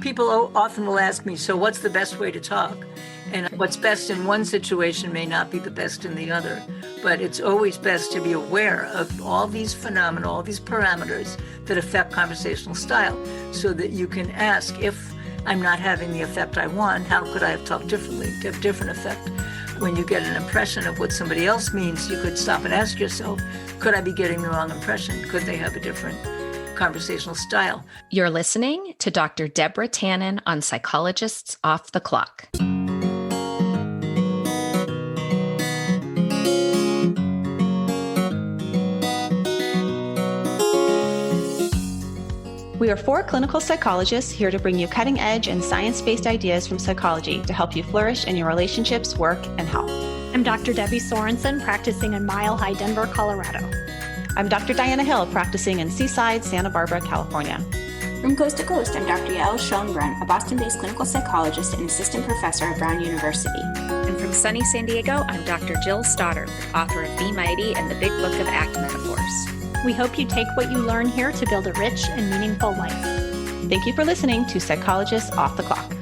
People often will ask me, so what's the best way to talk? And what's best in one situation may not be the best in the other. But it's always best to be aware of all these phenomena, all these parameters that affect conversational style, so that you can ask, if I'm not having the effect I want, how could I have talked differently to have different effect? When you get an impression of what somebody else means, you could stop and ask yourself, could I be getting the wrong impression? Could they have a different conversational style? You're listening to Dr. Deborah Tannen on Psychologists Off the Clock. We are 4 clinical psychologists here to bring you cutting-edge and science-based ideas from psychology to help you flourish in your relationships, work, and health. I'm Dr. Debbie Sorensen, practicing in Mile High, Denver, Colorado. I'm Dr. Diana Hill, practicing in Seaside, Santa Barbara, California. From coast to coast, I'm Dr. Yael Schoenbrunn, a Boston-based clinical psychologist and assistant professor at Brown University. And from sunny San Diego, I'm Dr. Jill Stoddard, author of Be Mighty and the Big Book of Act Metaphors. We hope you take what you learn here to build a rich and meaningful life. Thank you for listening to Psychologists Off the Clock.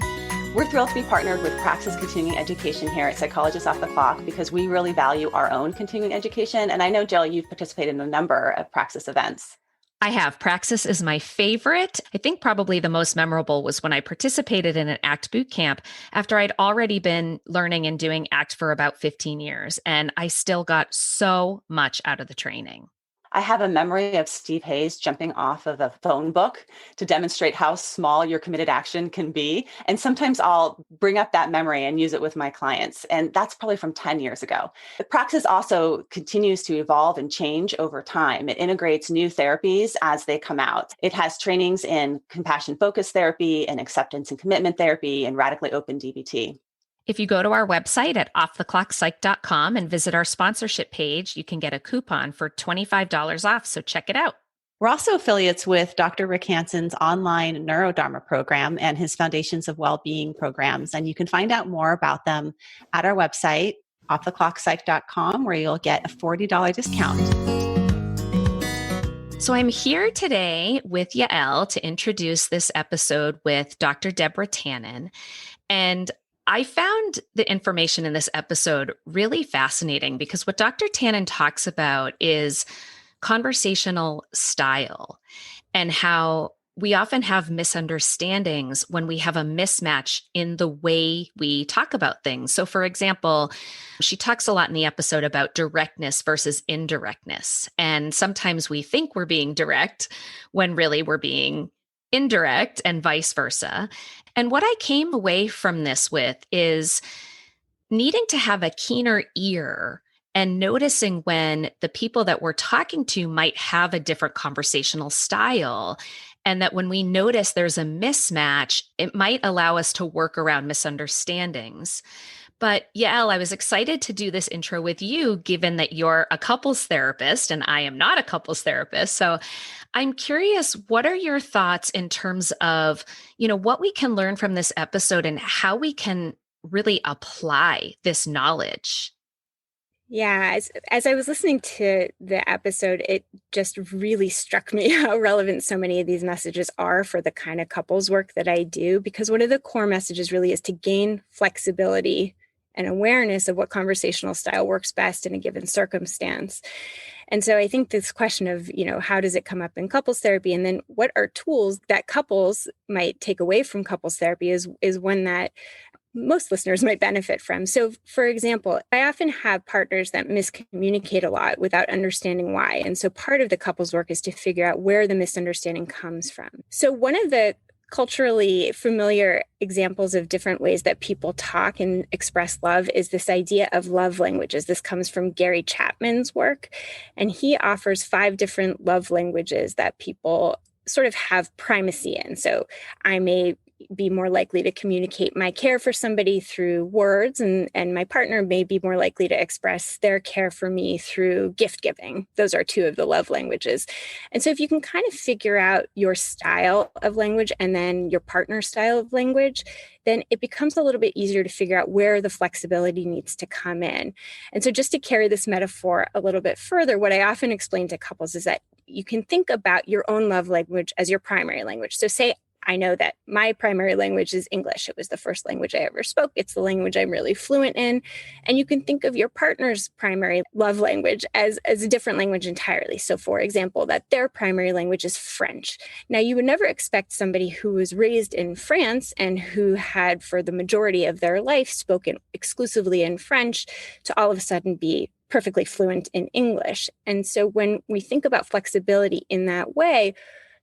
We're thrilled to be partnered with Praxis Continuing Education here at Psychologists Off the Clock because we really value our own continuing education. And I know, Jill, you've participated in a number of Praxis events. I have. Praxis is my favorite. I think probably the most memorable was when I participated in an ACT boot camp after I'd already been learning and doing ACT for about 15 years. And I still got so much out of the training. I have a memory of Steve Hayes jumping off of a phone book to demonstrate how small your committed action can be. And sometimes I'll bring up that memory and use it with my clients. And that's probably from 10 years ago. The Praxis also continues to evolve and change over time. It integrates new therapies as they come out. It has trainings in compassion-focused therapy and acceptance and commitment therapy and radically open DBT. If you go to our website at offtheclockpsych.com and visit our sponsorship page, you can get a coupon for $25 off. So check it out. We're also affiliates with Dr. Rick Hansen's online Neurodharma program and his Foundations of Wellbeing programs. And you can find out more about them at our website, offtheclockpsych.com, where you'll get a $40 discount. So I'm here today with Yael to introduce this episode with Dr. Deborah Tannen. And I found the information in this episode really fascinating because what Dr. Tannen talks about is conversational style and how we often have misunderstandings when we have a mismatch in the way we talk about things. So for example, she talks a lot in the episode about directness versus indirectness. And sometimes we think we're being direct when really we're being indirect and vice versa. And what I came away from this with is needing to have a keener ear and noticing when the people that we're talking to might have a different conversational style. And that when we notice there's a mismatch, it might allow us to work around misunderstandings. But Yael, I was excited to do this intro with you, given that you're a couples therapist and I am not a couples therapist. So I'm curious, what are your thoughts in terms of, what we can learn from this episode and how we can really apply this knowledge? Yeah, as I was listening to the episode, it just really struck me how relevant so many of these messages are for the kind of couples work that I do, because one of the core messages really is to gain flexibility and awareness of what conversational style works best in a given circumstance. And so I think this question of, how does it come up in couples therapy? And then what are tools that couples might take away from couples therapy is one that most listeners might benefit from. So for example, I often have partners that miscommunicate a lot without understanding why. And so part of the couples work is to figure out where the misunderstanding comes from. So one of the culturally familiar examples of different ways that people talk and express love is this idea of love languages. This comes from Gary Chapman's work, and he offers 5 different love languages that people sort of have primacy in. So I may be more likely to communicate my care for somebody through words, and my partner may be more likely to express their care for me through gift giving. Those are 2 of the love languages. And so if you can kind of figure out your style of language and then your partner's style of language, then it becomes a little bit easier to figure out where the flexibility needs to come in. And so just to carry this metaphor a little bit further, what I often explain to couples is that you can think about your own love language as your primary language. So say I know that my primary language is English. It was the first language I ever spoke. It's the language I'm really fluent in. And you can think of your partner's primary love language as a different language entirely. So for example, that their primary language is French. Now, you would never expect somebody who was raised in France and who had for the majority of their life spoken exclusively in French to all of a sudden be perfectly fluent in English. And so when we think about flexibility in that way,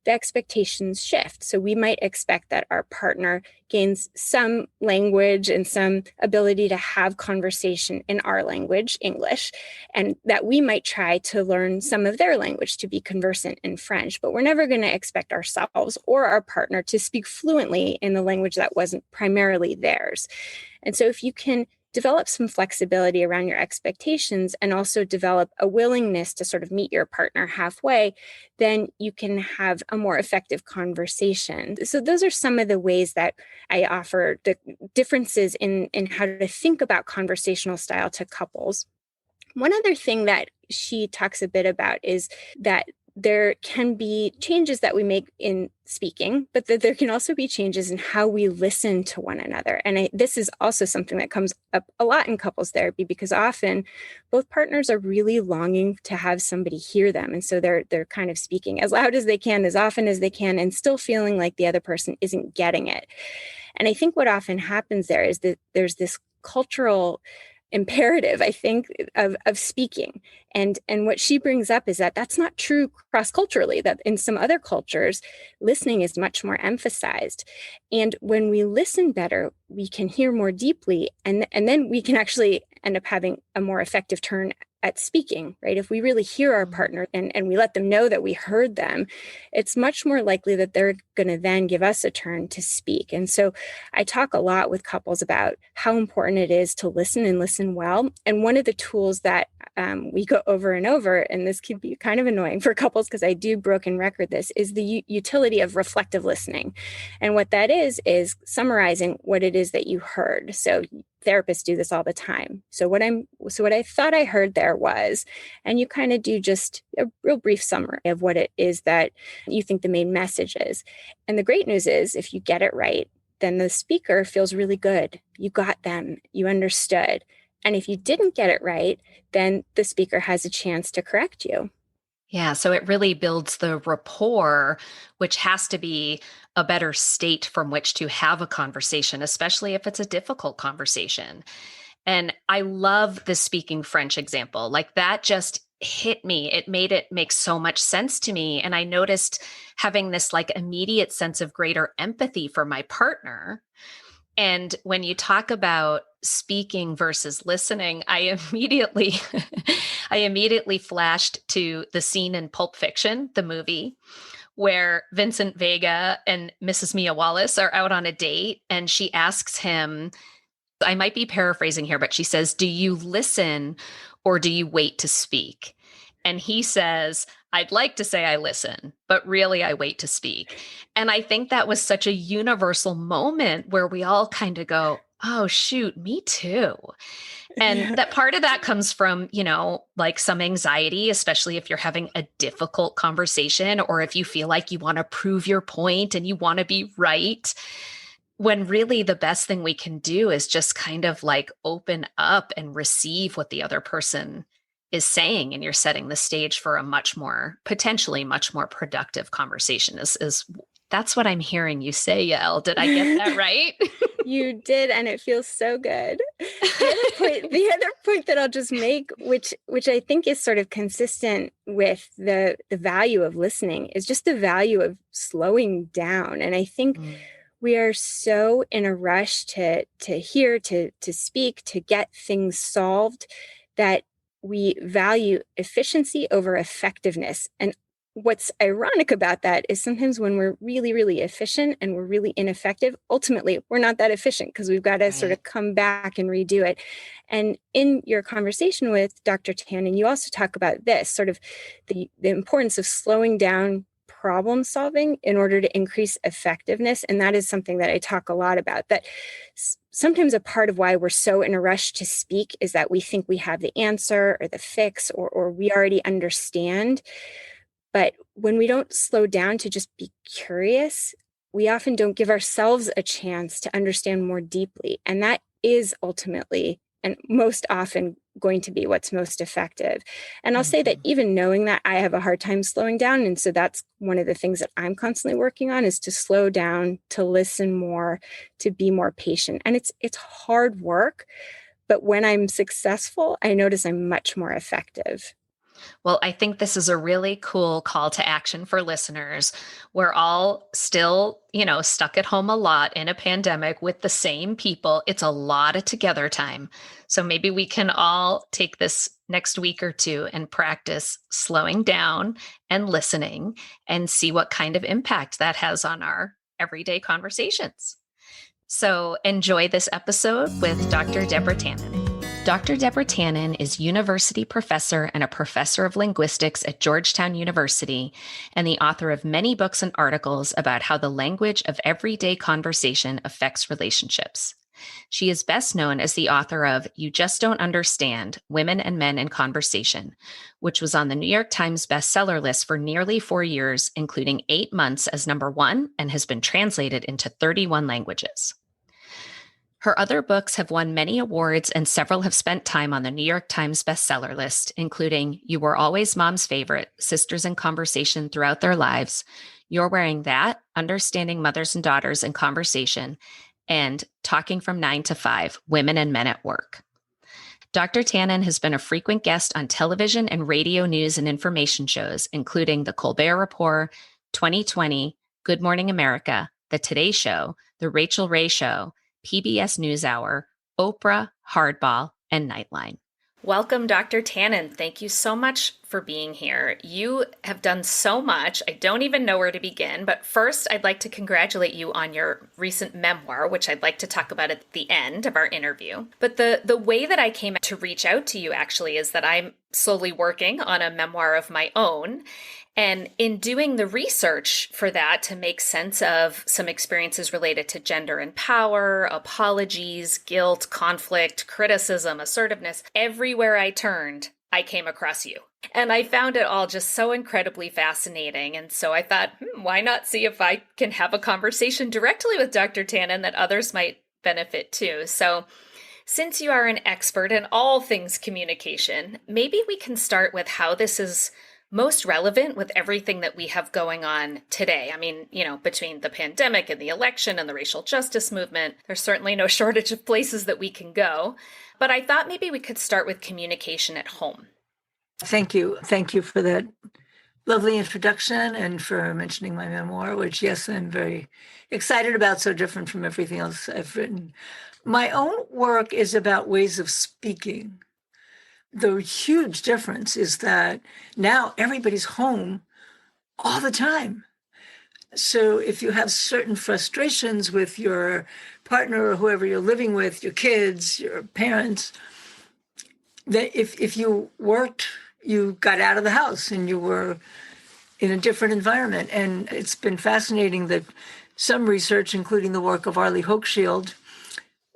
the expectations shift. So we might expect that our partner gains some language and some ability to have conversation in our language, English, and that we might try to learn some of their language to be conversant in French. But we're never going to expect ourselves or our partner to speak fluently in the language that wasn't primarily theirs. And so if you can develop some flexibility around your expectations and also develop a willingness to sort of meet your partner halfway, then you can have a more effective conversation. So those are some of the ways that I offer the differences in how to think about conversational style to couples. One other thing that she talks a bit about is that there can be changes that we make in speaking, but that there can also be changes in how we listen to one another. And this is also something that comes up a lot in couples therapy, because often both partners are really longing to have somebody hear them. And so they're kind of speaking as loud as they can, as often as they can, and still feeling like the other person isn't getting it. And I think what often happens there is that there's this cultural imperative, I think, of speaking. And what she brings up is that that's not true cross-culturally, that in some other cultures, listening is much more emphasized. And when we listen better, we can hear more deeply, and then we can actually end up having a more effective turn at speaking, right? If we really hear our partner and we let them know that we heard them, it's much more likely that they're going to then give us a turn to speak. And so I talk a lot with couples about how important it is to listen and listen well. And one of the tools that we go over and over, and this can be kind of annoying for couples because I do broken record this, is the utility of reflective listening. And what that is summarizing what it is that you heard. So therapists do this all the time. So what I thought I heard there was, and you kind of do just a real brief summary of what it is that you think the main message is. And the great news is, if you get it right, then the speaker feels really good. You got them, you understood. And if you didn't get it right, then the speaker has a chance to correct you. Yeah, so it really builds the rapport, which has to be a better state from which to have a conversation, especially if it's a difficult conversation. And I love the speaking French example. Like, that just hit me. It made it make so much sense to me. And I noticed having this like immediate sense of greater empathy for my partner. And when you talk about speaking versus listening, I immediately flashed to the scene in Pulp Fiction, the movie, where Vincent Vega and Mrs. Mia Wallace are out on a date, and she asks him, I might be paraphrasing here, but she says, "Do you listen or do you wait to speak?" And he says, "I'd like to say I listen, but really I wait to speak." And I think that was such a universal moment where we all kind of go, oh, shoot, me too. And that part of that comes from, like some anxiety, especially if you're having a difficult conversation, or if you feel like you want to prove your point and you want to be right, when really the best thing we can do is just kind of like open up and receive what the other person is saying. And you're setting the stage for a potentially much more productive conversation is that's what I'm hearing you say, Yael. Did I get that right? You did, and it feels so good. The other point that I'll just make, which I think is sort of consistent with the value of listening, is just the value of slowing down. And I think we are so in a rush to hear, to speak, to get things solved, that we value efficiency over effectiveness. And what's ironic about that is sometimes when we're really, really efficient and we're really ineffective, ultimately, we're not that efficient because we've got to sort of come back and redo it. And in your conversation with Dr. Tannen, you also talk about this, sort of the importance of slowing down problem solving in order to increase effectiveness. And that is something that I talk a lot about, that sometimes a part of why we're so in a rush to speak is that we think we have the answer or the fix, or we already understand. But when we don't slow down to just be curious, we often don't give ourselves a chance to understand more deeply. And that is ultimately and most often going to be what's most effective. And I'll say that even knowing that, I have a hard time slowing down. And so that's one of the things that I'm constantly working on, is to slow down, to listen more, to be more patient. And it's hard work, but when I'm successful, I notice I'm much more effective. Well, I think this is a really cool call to action for listeners. We're all still, stuck at home a lot in a pandemic with the same people. It's a lot of together time. So maybe we can all take this next week or two and practice slowing down and listening and see what kind of impact that has on our everyday conversations. So enjoy this episode with Dr. Deborah Tannen. Dr. Deborah Tannen is university professor and a professor of linguistics at Georgetown University, and the author of many books and articles about how the language of everyday conversation affects relationships. She is best known as the author of You Just Don't Understand: Women and Men in Conversation, which was on the New York Times bestseller list for nearly 4 years, including 8 months as #1, and has been translated into 31 languages. Her other books have won many awards, and several have spent time on the New York Times bestseller list, including You Were Always Mom's Favorite: Sisters in Conversation Throughout Their Lives, You're Wearing That: Understanding Mothers and Daughters in Conversation, and Talking from 9 to 5: Women and Men at Work. Dr. Tannen has been a frequent guest on television and radio news and information shows, including The Colbert Report, 2020, Good Morning America, The Today Show, The Rachel Ray Show, PBS NewsHour, Oprah, Hardball, and Nightline. Welcome, Dr. Tannen. Thank you so much for being here. You have done so much. I don't even know where to begin, but first I'd like to congratulate you on your recent memoir, which I'd like to talk about at the end of our interview. But the way that I came to reach out to you actually is that I'm slowly working on a memoir of my own. And in doing the research for that to make sense of some experiences related to gender and power, apologies, guilt, conflict, criticism, assertiveness, everywhere I turned, I came across you. And I found it all just so incredibly fascinating. And so I thought, why not see if I can have a conversation directly with Dr. Tannen that others might benefit too. So since you are an expert in all things communication, maybe we can start with how this is most relevant with everything that we have going on today. I mean, between the pandemic and the election and the racial justice movement, there's certainly no shortage of places that we can go. But I thought maybe we could start with communication at home. Thank you. Thank you for that lovely introduction and for mentioning my memoir, which, yes, I'm very excited about, so different from everything else I've written. My own work is about ways of speaking. The huge difference is that now everybody's home all the time. So if you have certain frustrations with your partner or whoever you're living with, your kids, your parents, that if you worked, you got out of the house and you were in a different environment. And it's been fascinating that some research, including the work of Arlie Hochschild,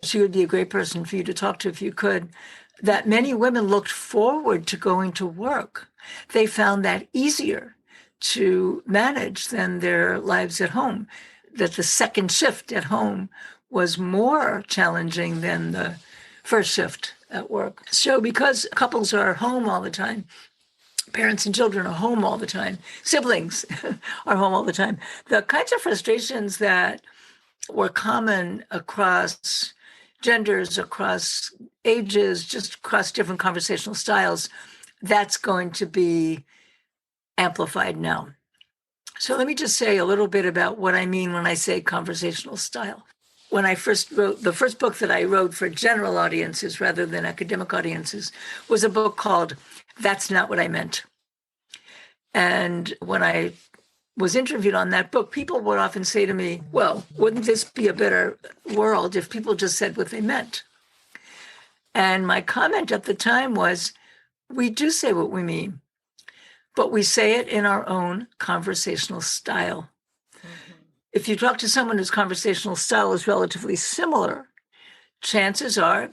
she would be a great person for you to talk to if you could, that many women looked forward to going to work. They found that easier to manage than their lives at home, that the second shift at home was more challenging than the first shift at work. So because couples are home all the time, parents and children are home all the time, siblings are home all the time, the kinds of frustrations that were common across genders, across ages, just across different conversational styles, that's going to be amplified now. So let me just say a little bit about what I mean when I say conversational style. When I first wrote, the first book that I wrote for general audiences rather than academic audiences was a book called That's Not What I Meant. And when I was interviewed on that book, people would often say to me, well, wouldn't this be a better world if people just said what they meant? And my comment at the time was, we do say what we mean, but we say it in our own conversational style. Mm-hmm. If you talk to someone whose conversational style is relatively similar, chances are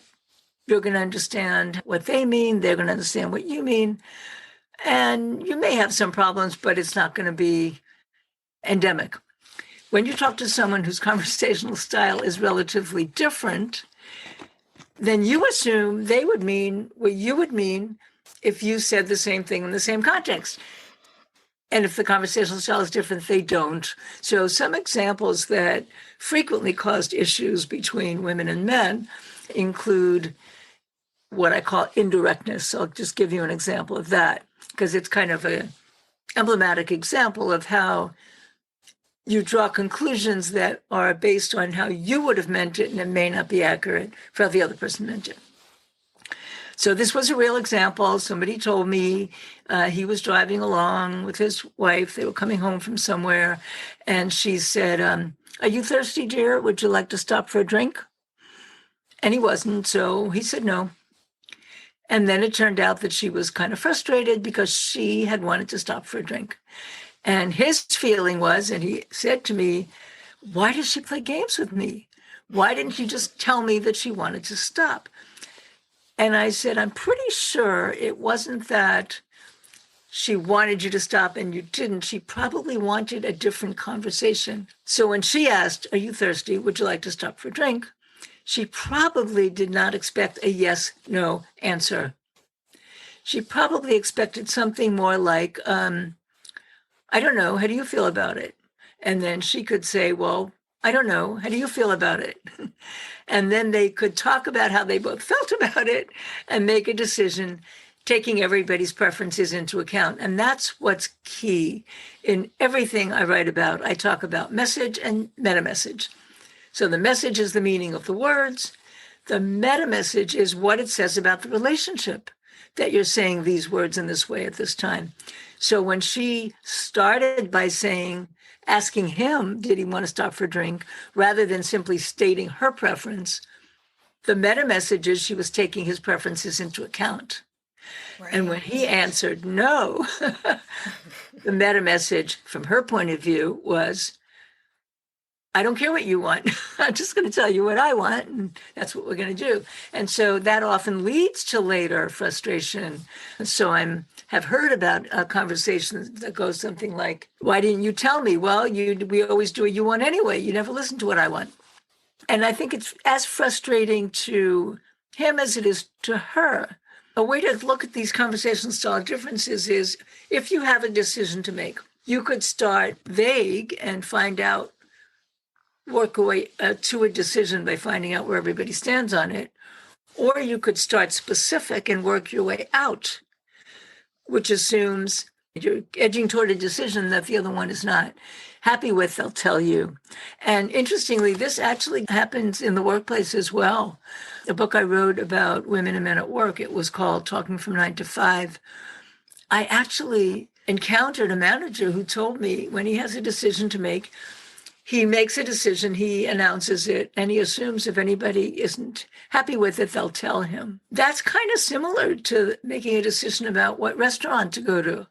you're going to understand what they mean, they're going to understand what you mean, and you may have some problems, but it's not going to be endemic. when you talk to someone whose conversational style is relatively different, then you assume they would mean what you would mean if you said the same thing in the same context. And if the conversational style is different, they don't. So some examples that frequently caused issues between women and men include what I call indirectness. So I'll just give you an example of that, because it's kind of an emblematic example of how you draw conclusions that are based on how you would have meant it, and it may not be accurate for how the other person meant it. So this was a real example. Somebody told me he was driving along with his wife. They were coming home from somewhere, and she said, "Are you thirsty, dear? Would you like to stop for a drink?" And he wasn't, so he said no. And then it turned out that she was kind of frustrated because she had wanted to stop for a drink. And his feeling was, and he said to me, "Why does she play games with me? Why didn't you just tell me that she wanted to stop?" And I said, "I'm pretty sure it wasn't that she wanted you to stop and you didn't. She probably wanted a different conversation. So when she asked, 'Are you thirsty? Would you like to stop for a drink?' she probably did not expect a yes, no answer. She probably expected something more like, 'I don't know, how do you feel about it?' And then she could say, 'Well, I don't know, how do you feel about it?' And then they could talk about how they both felt about it and make a decision, taking everybody's preferences into account. And that's what's key. In everything I write about, I talk about message and meta-message. So the message is the meaning of the words. The meta-message is what it says about the relationship, that you're saying these words in this way at this time. So when she started by asking him, did he want to stop for a drink, rather than simply stating her preference, the meta-message is she was taking his preferences into account. Right. And when he answered no, the meta-message from her point of view was, "I don't care what you want. I'm just going to tell you what I want, and that's what we're going to do." And so that often leads to later frustration. So have heard about a conversation that goes something like, "Why didn't you tell me?" "Well, we always do what you want anyway. You never listen to what I want." And I think it's as frustrating to him as it is to her. A way to look at these conversational style differences is, if you have a decision to make, you could start vague and work away to a decision by finding out where everybody stands on it. Or you could start specific and work your way out, which assumes you're edging toward a decision that the other one is not happy with, they'll tell you. And interestingly, this actually happens in the workplace as well. A book I wrote about women and men at work, it was called Talking from 9 to 5. I actually encountered a manager who told me when he has a decision to make, he makes a decision, he announces it, and he assumes if anybody isn't happy with it, they'll tell him. That's kind of similar to making a decision about what restaurant to go to.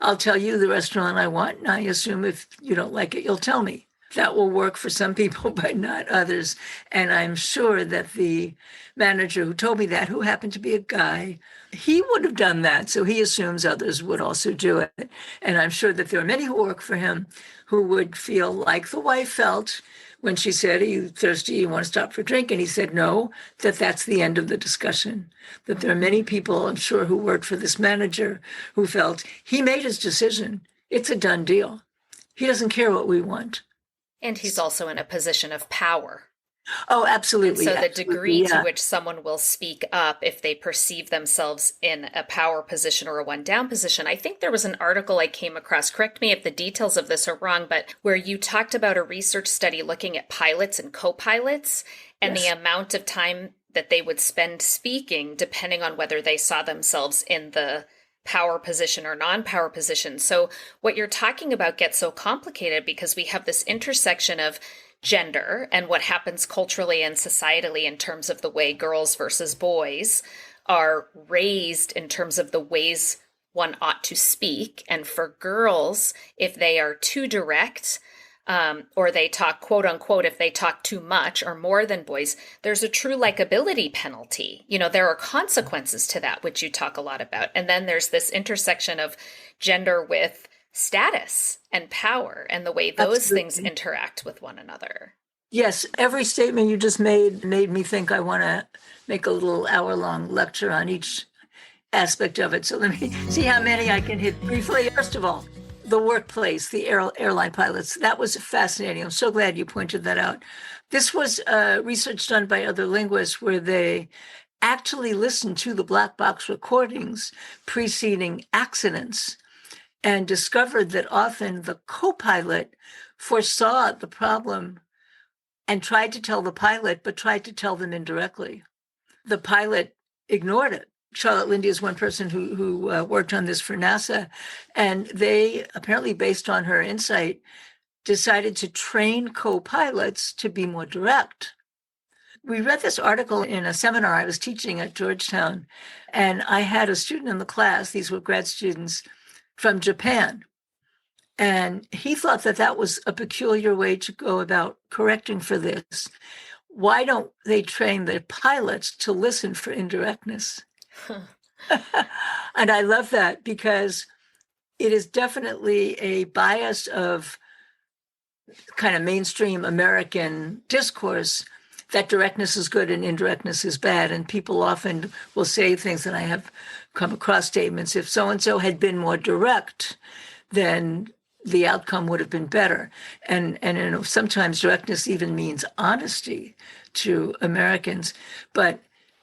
I'll tell you the restaurant I want, and I assume if you don't like it, you'll tell me. That will work for some people, but not others. And I'm sure that the manager who told me that, who happened to be a guy, he would have done that. So he assumes others would also do it. And I'm sure that there are many who work for him who would feel like the wife felt when she said, "Are you thirsty? You want to stop for a drink?" And he said no, that's the end of the discussion. That there are many people, I'm sure, who worked for this manager who felt he made his decision. It's a done deal. He doesn't care what we want. And he's also in a position of power. Oh, absolutely. And so the degree to which someone will speak up if they perceive themselves in a power position or a one down position. I think there was an article I came across, correct me if the details of this are wrong, but where you talked about a research study looking at pilots and co-pilots and the amount of time that they would spend speaking depending on whether they saw themselves in the power position or non-power position. So what you're talking about gets so complicated because we have this intersection of gender and what happens culturally and societally in terms of the way girls versus boys are raised in terms of the ways one ought to speak. And for girls, if they are too direct, or they talk, quote unquote, if they talk too much or more than boys, there's a true likability penalty. You know, there are consequences to that, which you talk a lot about. And then there's this intersection of gender with status and power and the way those things Absolutely. interact with one another. Yes, every statement you just made me think I want to make a little hour-long lecture on each aspect of it. So let me see how many I can hit briefly. First of all, the workplace, the airline pilots. That was fascinating. I'm so glad you pointed that out. This was research done by other linguists where they actually listened to the black box recordings preceding accidents and discovered that often the co-pilot foresaw the problem and tried to tell the pilot, but tried to tell them indirectly. The pilot ignored it. Charlotte Lindy is one person who worked on this for NASA, and they apparently, based on her insight, decided to train co-pilots to be more direct. We read this article in a seminar I was teaching at Georgetown, and I had a student in the class, these were grad students from Japan, and he thought that that was a peculiar way to go about correcting for this. Why don't they train the pilots to listen for indirectness? And I love that because it is definitely a bias of kind of mainstream American discourse that directness is good and indirectness is bad. And people often will say things, and I have come across statements, if so-and-so had been more direct, then the outcome would have been better. And you know, sometimes directness even means honesty to Americans. But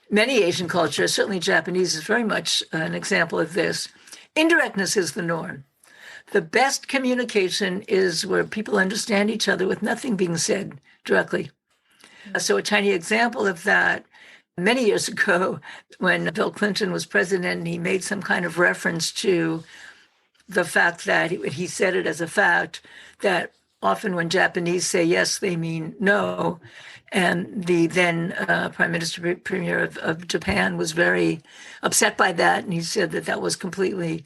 many Asian cultures, certainly Japanese, is very much an example of this. Indirectness is the norm. The best communication is where people understand each other with nothing being said directly. So a tiny example of that, many years ago, when Bill Clinton was president, he made some kind of reference to the fact that he said it as a fact that often when Japanese say yes, they mean no. And the then Prime Minister Premier of Japan was very upset by that. And he said that that was completely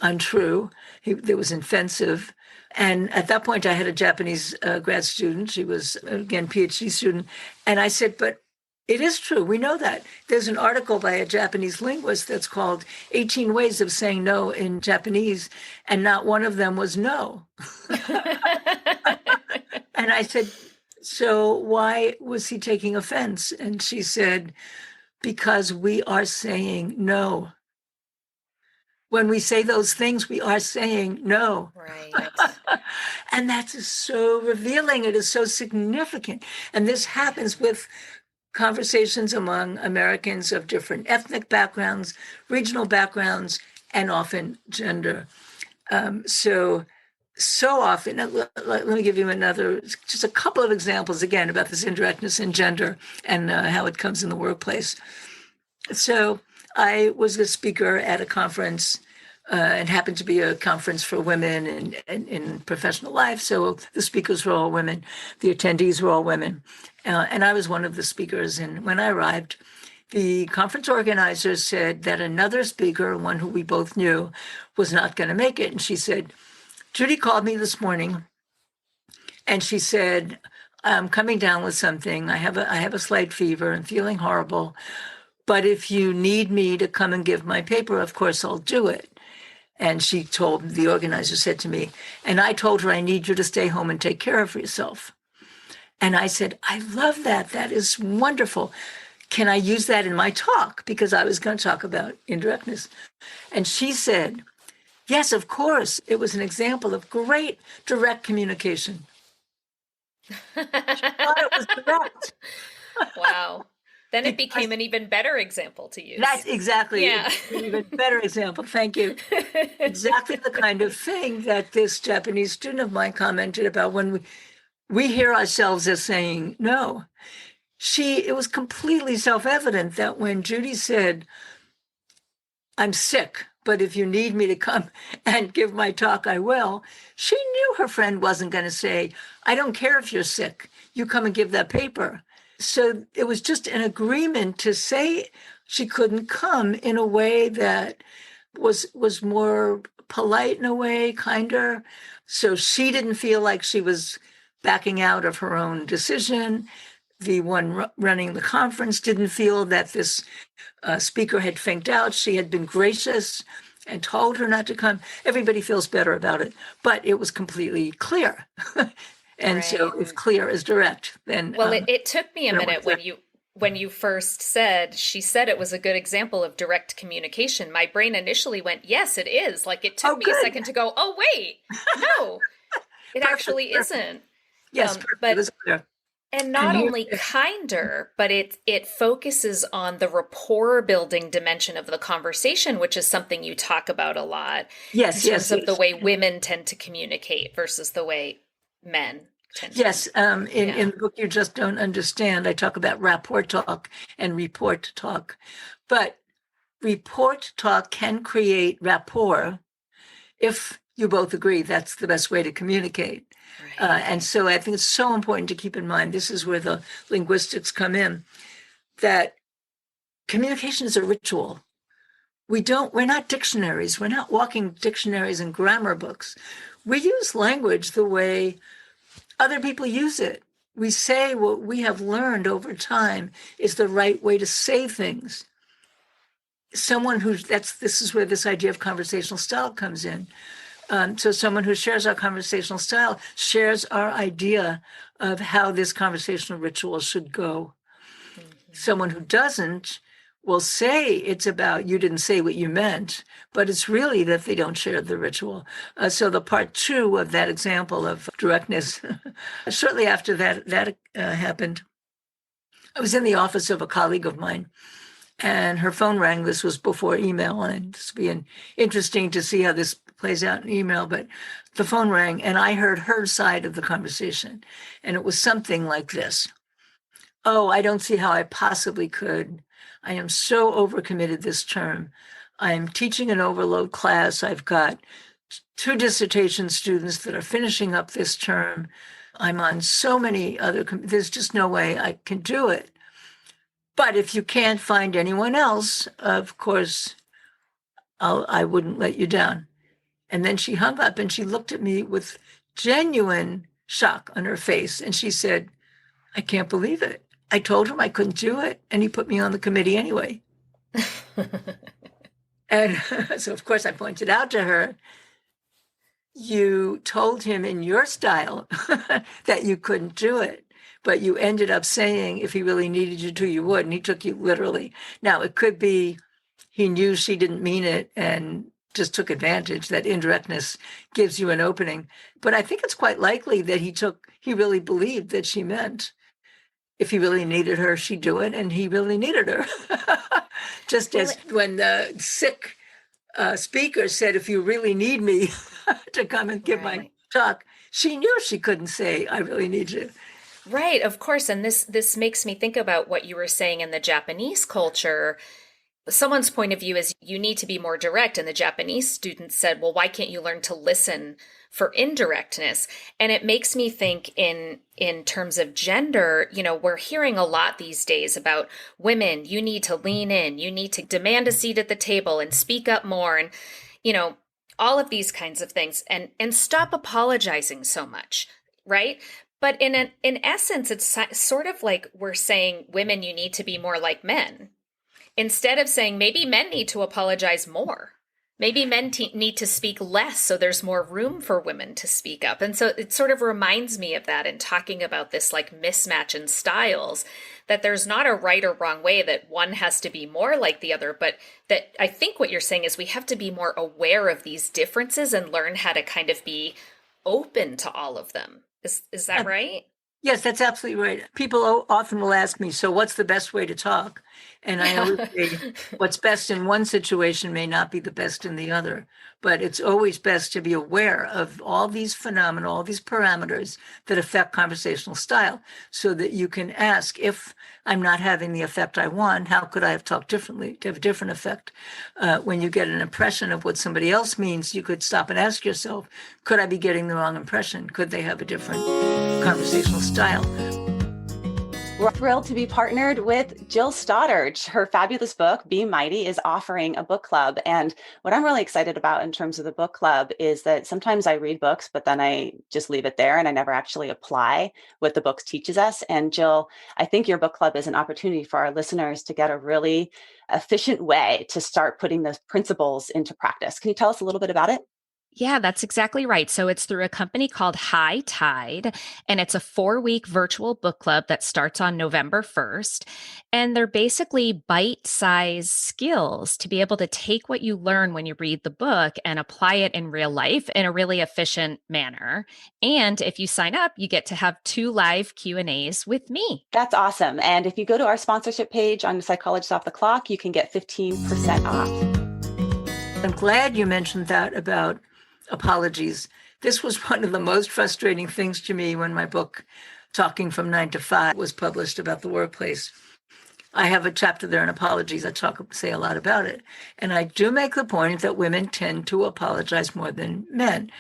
untrue. It was offensive. And at that point, I had a Japanese grad student. She was, again, PhD student. And I said, but it is true. We know that. There's an article by a Japanese linguist that's called 18 Ways of Saying No in Japanese, and not one of them was no. And I said, so why was he taking offense? And she said, because we are saying no. When we say those things, we are saying no. Right. And that's so revealing. It is so significant. And this happens with conversations among Americans of different ethnic backgrounds, regional backgrounds, and often gender. So often, let me give you just a couple of examples again about this indirectness in gender and how it comes in the workplace. So I was a speaker at a conference. It happened to be a conference for women in professional life. So the speakers were all women. The attendees were all women. And I was one of the speakers. And when I arrived, the conference organizers said that another speaker, one who we both knew, was not going to make it. And she said, Judy called me this morning and she said, I'm coming down with something. I have a slight fever and feeling horrible. But if you need me to come and give my paper, of course, I'll do it. And the organizer said to me, and I told her, I need you to stay home and take care of yourself. And I said, I love that. That is wonderful. Can I use that in my talk? Because I was going to talk about indirectness. And she said, yes, of course. It was an example of great direct communication. She thought it was direct. Wow. Then it became an even better example to use. That's exactly an even better example. Thank you. Exactly the kind of thing that this Japanese student of mine commented about when we hear ourselves as saying no. It was completely self-evident that when Judy said, I'm sick, but if you need me to come and give my talk, I will, she knew her friend wasn't going to say, I don't care if you're sick, you come and give that paper. So it was just an agreement to say she couldn't come in a way that was more polite in a way, kinder. So she didn't feel like she was backing out of her own decision. The one running the conference didn't feel that this speaker had finked out. She had been gracious and told her not to come, everybody feels better about it. But it was completely clear. And so if clear is direct, then well, it took me a minute clear. when you first said, she said it was a good example of direct communication. My brain initially went, yes, it is. Like it took me a second to go, oh wait, no, it actually isn't. Yes, but it was clear. And not only kinder, but it focuses on the rapport building dimension of the conversation, which is something you talk about a lot. Yes, in terms of the way women tend to communicate versus the way men tend to. Yes, in the book You Just Don't Understand, I talk about rapport talk and report talk. But report talk can create rapport if you both agree that's the best way to communicate. Right. And so I think it's so important to keep in mind, this is where the linguistics come in, that communication is a ritual. We're not dictionaries. We're not walking dictionaries and grammar books. We use language the way other people use it. We say what we have learned over time is the right way to say things. This is where this idea of conversational style comes in. So someone who shares our conversational style shares our idea of how this conversational ritual should go. Mm-hmm. Someone who doesn't will say it's about you didn't say what you meant, but it's really that they don't share the ritual. So the part 2 of that example of directness, shortly after that happened, I was in the office of a colleague of mine, and her phone rang. This was before email, and this will be interesting to see how this plays out in email, but the phone rang and I heard her side of the conversation. And it was something like this. Oh, I don't see how I possibly could. I am so overcommitted this term. I'm teaching an overload class. I've got 2 dissertation students that are finishing up this term. I'm on so many other, there's just no way I can do it. But if you can't find anyone else, of course, I wouldn't let you down. And then she hung up and she looked at me with genuine shock on her face. And she said, I can't believe it. I told him I couldn't do it. And he put me on the committee anyway. And so, of course, I pointed out to her, you told him in your style that you couldn't do it. But you ended up saying if he really needed you to, you would. And he took you literally. Now, it could be he knew she didn't mean it and just took advantage. That indirectness gives you an opening. But I think it's quite likely that he really believed that she meant if he really needed her, she'd do it. And he really needed her. Just as when the sick speaker said, if you really need me to come and give my talk, she knew she couldn't say, I really need you. Right, of course. And this makes me think about what you were saying in the Japanese culture. Someone's point of view is you need to be more direct. And the Japanese students said, well, why can't you learn to listen for indirectness? And it makes me think in terms of gender, we're hearing a lot these days about women, you need to lean in, you need to demand a seat at the table and speak up more. And, all of these kinds of things and stop apologizing so much. Right. But in essence, it's sort of like we're saying, women, you need to be more like men. Instead of saying maybe men need to apologize more. Maybe men need to speak less so there's more room for women to speak up. And so it sort of reminds me of that in talking about this like mismatch in styles, that there's not a right or wrong way that one has to be more like the other, but that I think what you're saying is we have to be more aware of these differences and learn how to kind of be open to all of them. Is that right? Yes, that's absolutely right. People often will ask me, so what's the best way to talk? And I always say, what's best in one situation may not be the best in the other. But it's always best to be aware of all these phenomena, all these parameters that affect conversational style, so that you can ask, if I'm not having the effect I want, how could I have talked differently to have a different effect? When you get an impression of what somebody else means, you could stop and ask yourself, could I be getting the wrong impression? Could they have a different conversational style? We're thrilled to be partnered with Jill Stoddard. Her fabulous book, Be Mighty, is offering a book club. And what I'm really excited about in terms of the book club is that sometimes I read books, but then I just leave it there and I never actually apply what the book teaches us. And Jill, I think your book club is an opportunity for our listeners to get a really efficient way to start putting those principles into practice. Can you tell us a little bit about it? Yeah, that's exactly right. So it's through a company called High Tide, and it's a 4-week virtual book club that starts on November 1st. And they're basically bite-sized skills to be able to take what you learn when you read the book and apply it in real life in a really efficient manner. And if you sign up, you get to have 2 live Q&As with me. That's awesome. And if you go to our sponsorship page on Psychologist Off the Clock, you can get 15% off. I'm glad you mentioned that about apologies. This was one of the most frustrating things to me when my book, Talking from 9 to 5, was published about the workplace. I have a chapter there on apologies. I say a lot about it. And I do make the point that women tend to apologize more than men.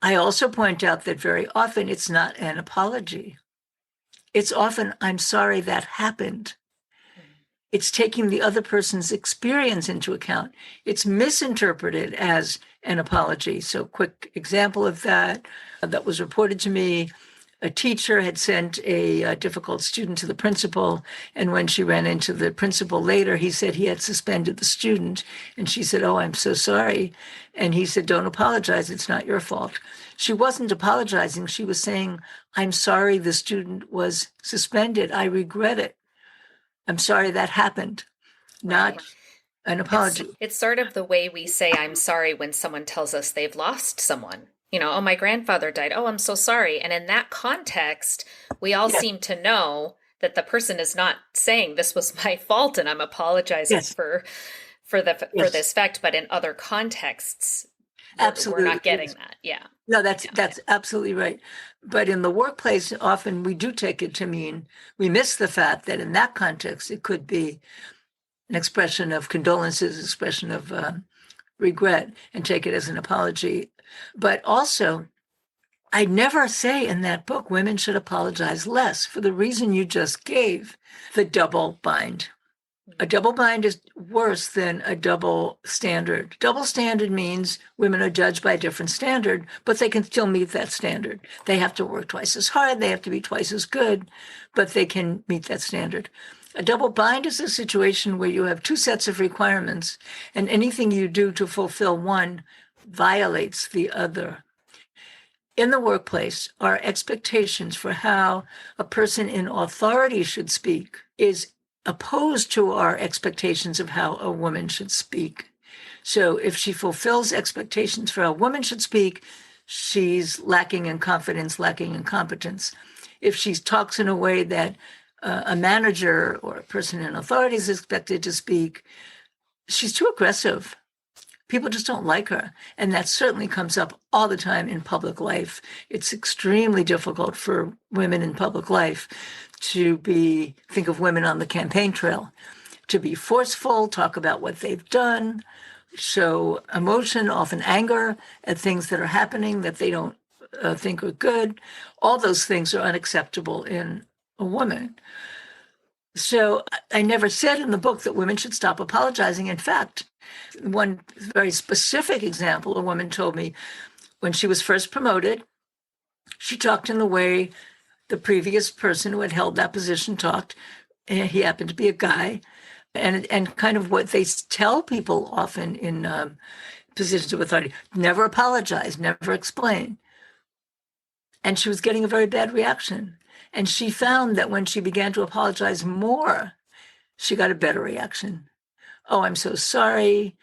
I also point out that very often it's not an apology. It's often, I'm sorry that happened. It's taking the other person's experience into account. It's misinterpreted as an apology. So quick example of that was reported to me. A teacher had sent a difficult student to the principal, and when she ran into the principal later, he said he had suspended the student, and she said, "Oh, I'm so sorry." And he said, "Don't apologize, it's not your fault." She wasn't apologizing. She was saying, "I'm sorry the student was suspended. I regret it. I'm sorry that happened," not an apology. It's sort of the way we say I'm sorry when someone tells us they've lost someone. Oh, my grandfather died. Oh, I'm so sorry. And in that context, we all seem to know that the person is not saying this was my fault and I'm apologizing for this fact. But in other contexts, absolutely, we're not getting that. Yeah. No, that's absolutely right. But in the workplace, often we do take it to mean we miss the fact that in that context, it could be an expression of condolences, expression of regret, and take it as an apology. But also, I never say in that book women should apologize less for the reason you just gave, the double bind. A double bind is worse than a double standard. Double standard means women are judged by a different standard, but they can still meet that standard. They have to work twice as hard, they have to be twice as good, but they can meet that standard. A double bind is a situation where you have 2 sets of requirements, and anything you do to fulfill one violates the other. In the workplace, our expectations for how a person in authority should speak is opposed to our expectations of how a woman should speak. So if she fulfills expectations for how a woman should speak, she's lacking in confidence, lacking in competence. If she talks in a way that a manager or a person in authority is expected to speak, she's too aggressive. People just don't like her. And that certainly comes up all the time in public life. It's extremely difficult for women in public life to think of women on the campaign trail, to be forceful, talk about what they've done, show emotion, often anger at things that are happening that they don't think are good. All those things are unacceptable in a woman. So I never said in the book that women should stop apologizing. In fact, one very specific example, a woman told me when she was first promoted, she talked in the way the previous person who had held that position talked. And he happened to be a guy. And kind of what they tell people often in positions of authority, never apologize, never explain. And she was getting a very bad reaction. And she found that when she began to apologize more, she got a better reaction. "Oh, I'm so sorry."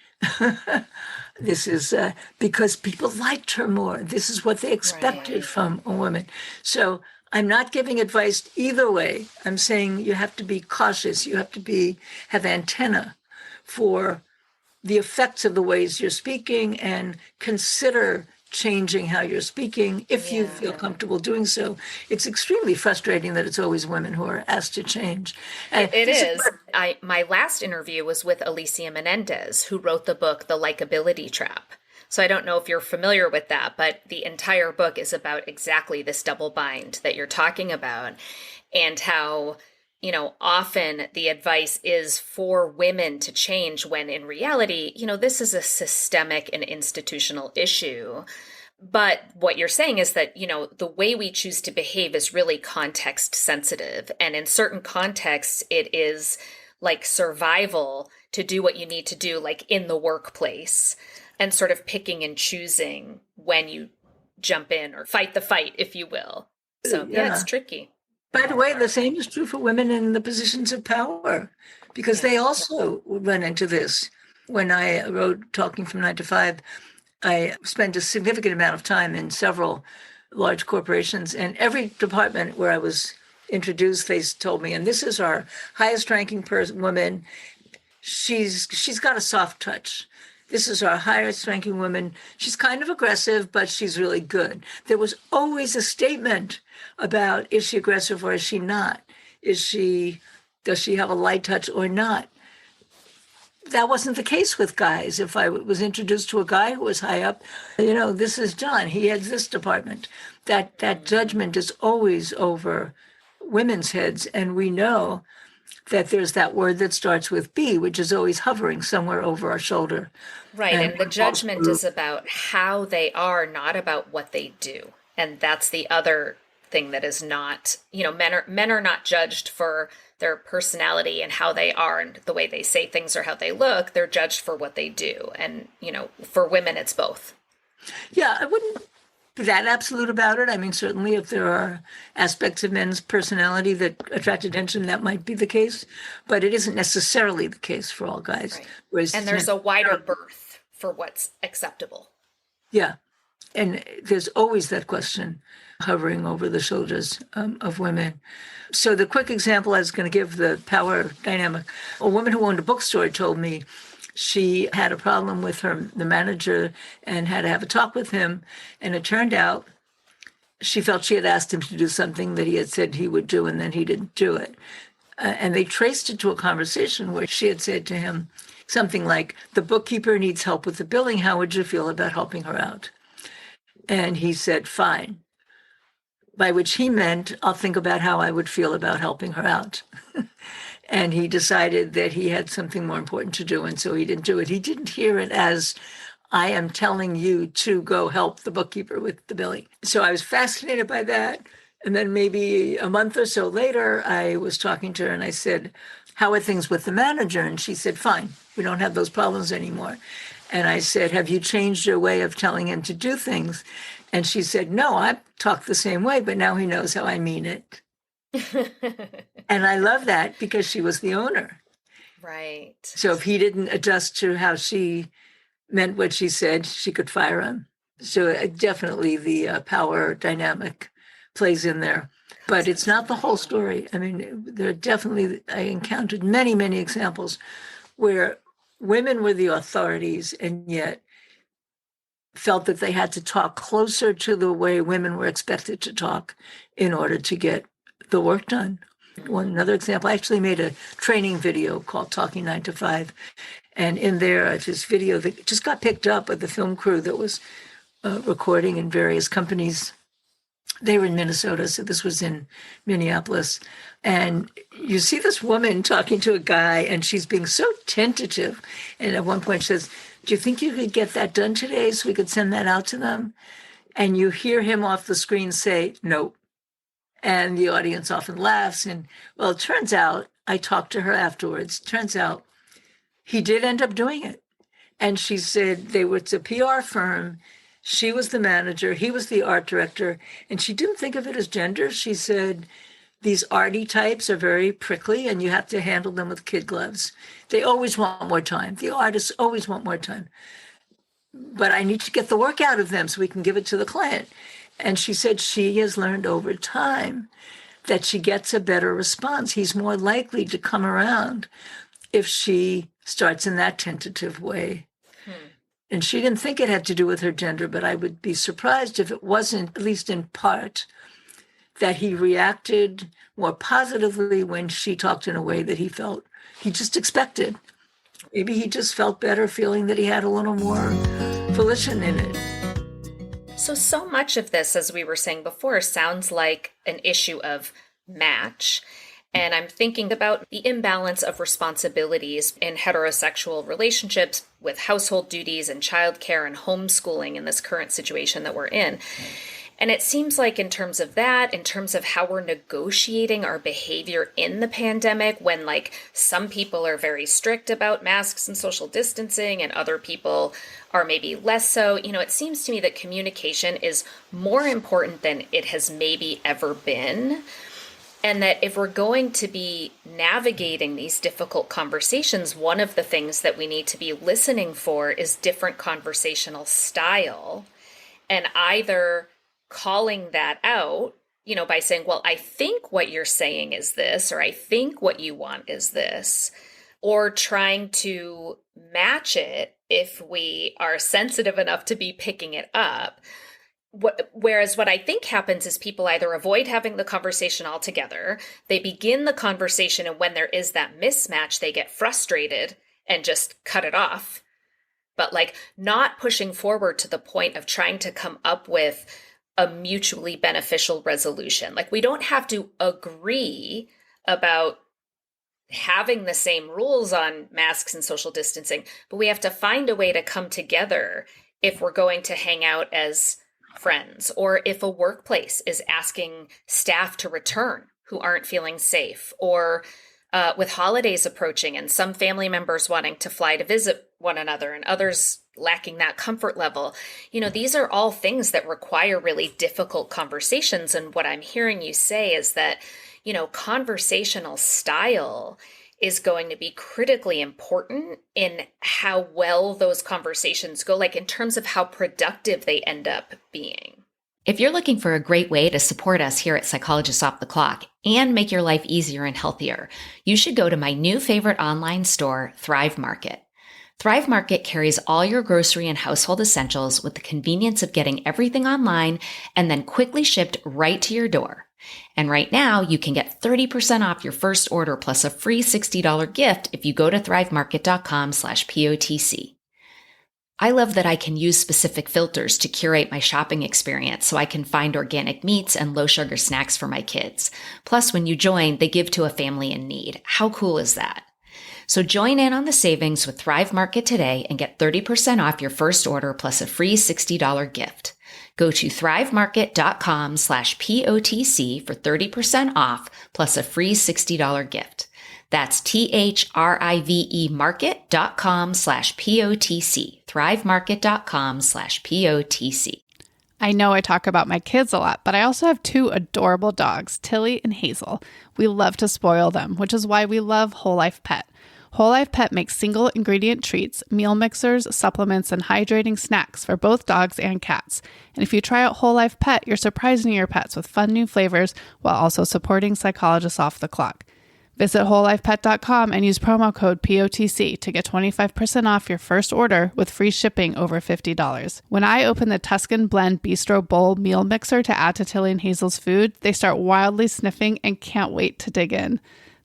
This is because people liked her more. This is what they expected from a woman. So I'm not giving advice either way. I'm saying you have to be cautious. You have to have antenna for the effects of the ways you're speaking and consider changing how you're speaking if you feel comfortable doing so. It's extremely frustrating that it's always women who are asked to change. And it is. My last interview was with Alicia Menendez, who wrote the book, The Likeability Trap. So I don't know if you're familiar with that, but the entire book is about exactly this double bind that you're talking about. and how, often the advice is for women to change when in reality, this is a systemic and institutional issue. But what you're saying is that, the way we choose to behave is really context sensitive. And in certain contexts, it is like survival to do what you need to do, like in the workplace, and sort of picking and choosing when you jump in or fight the fight, if you will. So yeah, it's tricky. By the way, the same is true for women in the positions of power, because they also run into this. When I wrote Talking from 9 to 5, I spent a significant amount of time in several large corporations, and every department where I was introduced, they told me, and this is our highest ranking woman. She's got a soft touch. This is our highest ranking woman. She's kind of aggressive, but she's really good. There was always a statement about, is she aggressive or is she not? Does she have a light touch or not? That wasn't the case with guys. If I was introduced to a guy who was high up, this is John. He heads this department. That judgment is always over women's heads. And we know that there's that word that starts with B, which is always hovering somewhere over our shoulder. Right. And the judgment is about how they are, not about what they do. And that's the other thing that is not, men are not judged for their personality and how they are and the way they say things or how they look. They're judged for what they do. And, for women, it's both. Yeah, I wouldn't be that absolute about it. I mean, certainly if there are aspects of men's personality that attract attention, that might be the case, but it isn't necessarily the case for all guys. Right. And there's a wider berth for what's acceptable. Yeah. And there's always that question hovering over the shoulders of women. So the quick example I was going to give, the power dynamic, a woman who owned a bookstore told me she had a problem with the manager, and had to have a talk with him. And it turned out she felt she had asked him to do something that he had said he would do, and then he didn't do it. And they traced it to a conversation where she had said to him something like, the bookkeeper needs help with the billing. How would you feel about helping her out? And he said, fine. By which he meant, I'll think about how I would feel about helping her out. And he decided that he had something more important to do, and so he didn't do it. He didn't hear it as, I am telling you to go help the bookkeeper with the billing. So I was fascinated by that. And then maybe a month or so later, I was talking to her and I said, how are things with the manager? And she said, fine, we don't have those problems anymore. And I said, have you changed your way of telling him to do things? And she said, no, I talk the same way, but now he knows how I mean it. And I love that because she was the owner. Right. So if he didn't adjust to how she meant what she said, she could fire him. So definitely the power dynamic plays in there. But it's not the whole story. I mean, there are definitely, I encountered many, many examples where women were the authorities and yet felt that they had to talk closer to the way women were expected to talk in order to get the work done. Another example, I actually made a training video called Talking 9 to 5. And in there, this video that just got picked up by the film crew that was recording in various companies. They were in Minnesota, so this was in Minneapolis. And you see this woman talking to a guy, and she's being so tentative. And at one point she says, do you think you could get that done today so we could send that out to them? And you hear him off the screen say, no. And the audience often laughs. And well, it turns out, I talked to her afterwards, turns out he did end up doing it. And she said it's a PR firm. She was the manager, he was the art director, and she didn't think of it as gender. She said, these arty types are very prickly and you have to handle them with kid gloves. They always want more time. The artists always want more time. But I need to get the work out of them so we can give it to the client. And she said she has learned over time that she gets a better response. He's more likely to come around if she starts in that tentative way. And she didn't think it had to do with her gender, but I would be surprised if it wasn't, at least in part, that he reacted more positively when she talked in a way that he felt he just expected. Maybe he just felt better feeling that he had a little more volition in it. So much of this, as we were saying before, sounds like an issue of match. And I'm thinking about the imbalance of responsibilities in heterosexual relationships with household duties and childcare and homeschooling in this current situation that we're in. And it seems like in terms of that, in terms of how we're negotiating our behavior in the pandemic, when like some people are very strict about masks and social distancing and other people are maybe less so, it seems to me that communication is more important than it has maybe ever been. And that if we're going to be navigating these difficult conversations, one of the things that we need to be listening for is different conversational style, and either calling that out, by saying, well, I think what you're saying is this, or I think what you want is this, or trying to match it if we are sensitive enough to be picking it up. Whereas what I think happens is people either avoid having the conversation altogether, they begin the conversation, and when there is that mismatch, they get frustrated and just cut it off. But like not pushing forward to the point of trying to come up with a mutually beneficial resolution. Like we don't have to agree about having the same rules on masks and social distancing, but we have to find a way to come together if we're going to hang out as friends, or if a workplace is asking staff to return who aren't feeling safe, or with holidays approaching and some family members wanting to fly to visit one another and others lacking that comfort level. These are all things that require really difficult conversations. And what I'm hearing you say is that, conversational style is going to be critically important in how well those conversations go, like in terms of how productive they end up being. If you're looking for a great way to support us here at Psychologists Off the Clock and make your life easier and healthier, you should go to my new favorite online store, Thrive Market. Thrive Market carries all your grocery and household essentials with the convenience of getting everything online and then quickly shipped right to your door. And right now, you can get 30% off your first order plus a free $60 gift if you go to thrivemarket.com/POTC. I love that I can use specific filters to curate my shopping experience so I can find organic meats and low sugar snacks for my kids. Plus, when you join, they give to a family in need. How cool is that? So join in on the savings with Thrive Market today and get 30% off your first order plus a free $60 gift. Go to thrivemarket.com/POTC for 30% off plus a free $60 gift. That's THRIVE market.com/POTC. thrivemarket.com/POTC. I know I talk about my kids a lot, but I also have two adorable dogs, Tilly and Hazel. We love to spoil them, which is why we love Whole Life Pet. Whole Life Pet makes single ingredient treats, meal mixers, supplements, and hydrating snacks for both dogs and cats. And if you try out Whole Life Pet, you're surprising your pets with fun new flavors while also supporting Psychologists Off the Clock. Visit wholelifepet.com and use promo code POTC to get 25% off your first order with free shipping over $50. When I open the Tuscan Blend Bistro Bowl meal mixer to add to Tilly and Hazel's food, they start wildly sniffing and can't wait to dig in.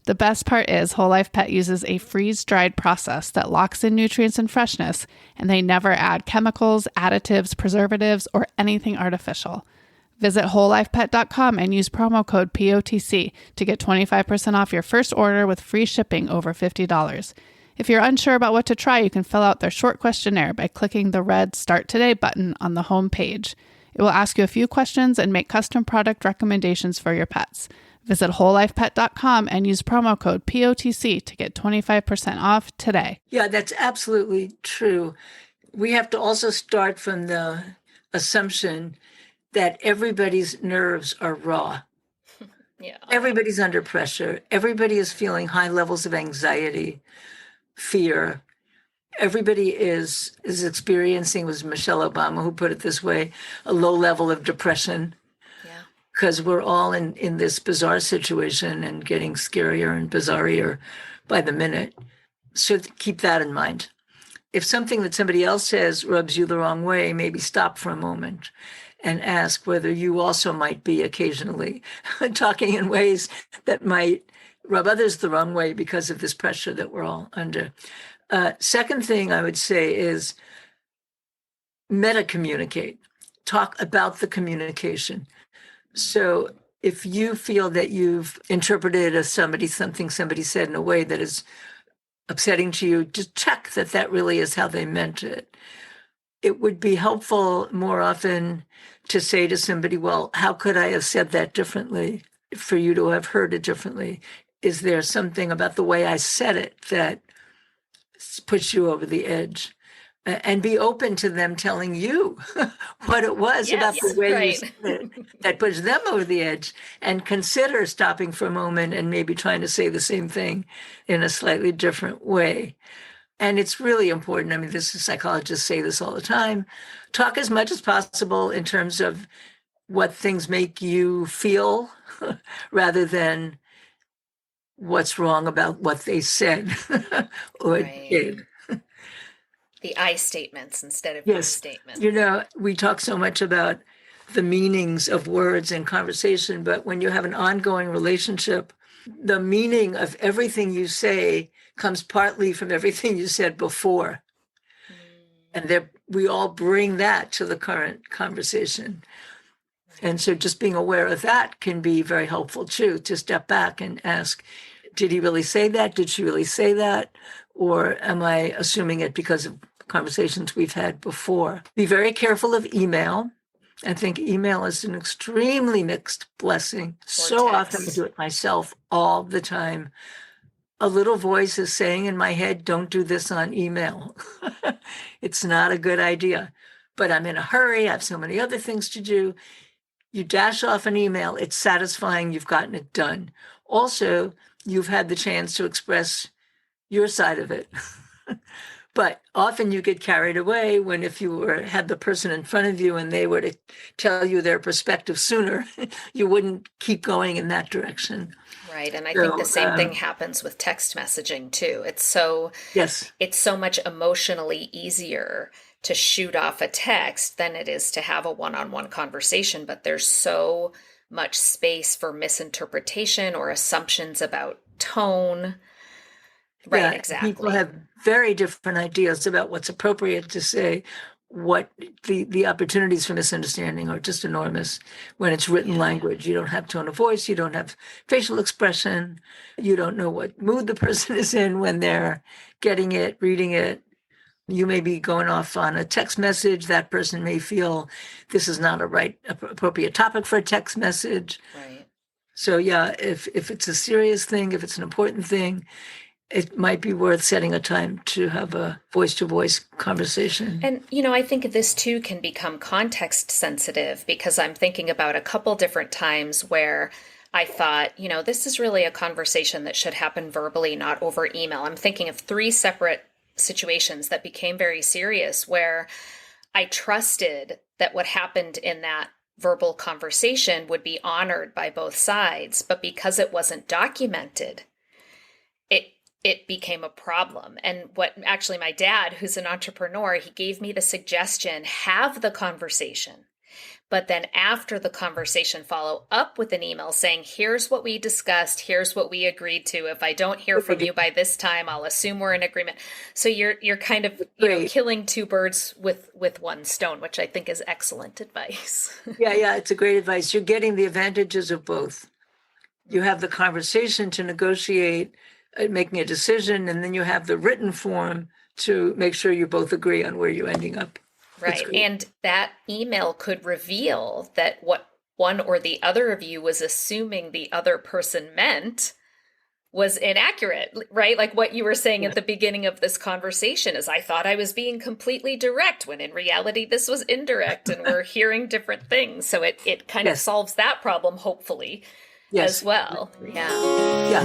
The best part is Whole Life Pet uses a freeze-dried process that locks in nutrients and freshness, and they never add chemicals, additives, preservatives, or anything artificial. Visit wholelifepet.com and use promo code POTC to get 25% off your first order with free shipping over $50. If you're unsure about what to try, you can fill out their short questionnaire by clicking the red Start Today button on the home page. It will ask you a few questions and make custom product recommendations for your pets. Visit wholelifepet.com and use promo code POTC to get 25% off today. Yeah, that's absolutely true. We have to also start from the assumption that everybody's nerves are raw. Yeah. Everybody's under pressure. Everybody is feeling high levels of anxiety, fear. Everybody is experiencing, was Michelle Obama who put it this way, a low level of depression. Because we're all in this bizarre situation and getting scarier and bizarrier by the minute. So keep that in mind. If something that somebody else says rubs you the wrong way, maybe stop for a moment and ask whether you also might be occasionally talking in ways that might rub others the wrong way because of this pressure that we're all under. Second thing I would say is meta-communicate. Talk about the communication. So if you feel that you've interpreted something somebody said in a way that is upsetting to you, just check that that really is how they meant it. It would be helpful more often to say to somebody, well, how could I have said that differently for you to have heard it differently? Is there something about the way I said it that puts you over the edge? And be open to them telling you what it was about the way you said it that pushed them over the edge, and consider stopping for a moment and maybe trying to say the same thing in a slightly different way. And it's really important. I mean, psychologists say this all the time. Talk as much as possible in terms of what things make you feel rather than what's wrong about what they said or did. The I statements instead of you statements. You know, we talk so much about the meanings of words in conversation, but when you have an ongoing relationship, the meaning of everything you say comes partly from everything you said before. And we all bring that to the current conversation. And so just being aware of that can be very helpful too, to step back and ask, did he really say that? Did she really say that? Or am I assuming it because of conversations we've had before? Be very careful of email. I think email is an extremely mixed blessing. So often I do it myself all the time. A little voice is saying in my head, don't do this on email. It's not a good idea. But I'm in a hurry. I have so many other things to do. You dash off an email. It's satisfying. You've gotten it done. Also, you've had the chance to express your side of it. But often you get carried away when if you had the person in front of you and they were to tell you their perspective sooner, you wouldn't keep going in that direction. Right. And I think the same thing happens with text messaging too. It's so much emotionally easier to shoot off a text than it is to have a one-on-one conversation. But there's so much space for misinterpretation or assumptions about tone. Right, exactly. People have very different ideas about what's appropriate to say. What the opportunities for misunderstanding are just enormous when it's written language. You don't have tone of voice, you don't have facial expression, you don't know what mood the person is in when they're getting it, reading it. You may be going off on a text message. That person may feel this is not appropriate topic for a text message. Right. So if it's a serious thing, if it's an important thing, it might be worth setting a time to have a voice-to-voice conversation. And, I think this too can become context sensitive, because I'm thinking about a couple different times where I thought, this is really a conversation that should happen verbally, not over email. I'm thinking of 3 separate situations that became very serious where I trusted that what happened in that verbal conversation would be honored by both sides. But because it wasn't documented, it became a problem. And my dad, who's an entrepreneur, he gave me the suggestion, have the conversation, but then after the conversation, follow up with an email saying, here's what we discussed, here's what we agreed to. If I don't hear from you by this time, I'll assume we're in agreement. So you're kind of killing 2 birds with one stone, which I think is excellent advice. Yeah, it's a great advice. You're getting the advantages of both. You have the conversation to negotiate making a decision, and then you have the written form to make sure you both agree on where you're ending up. Right. And that email could reveal that what one or the other of you was assuming the other person meant was inaccurate, right? Like what you were saying at the beginning of this conversation is, I thought I was being completely direct when in reality this was indirect, and we're hearing different things. So it kind of solves that problem, hopefully, as well. Yeah.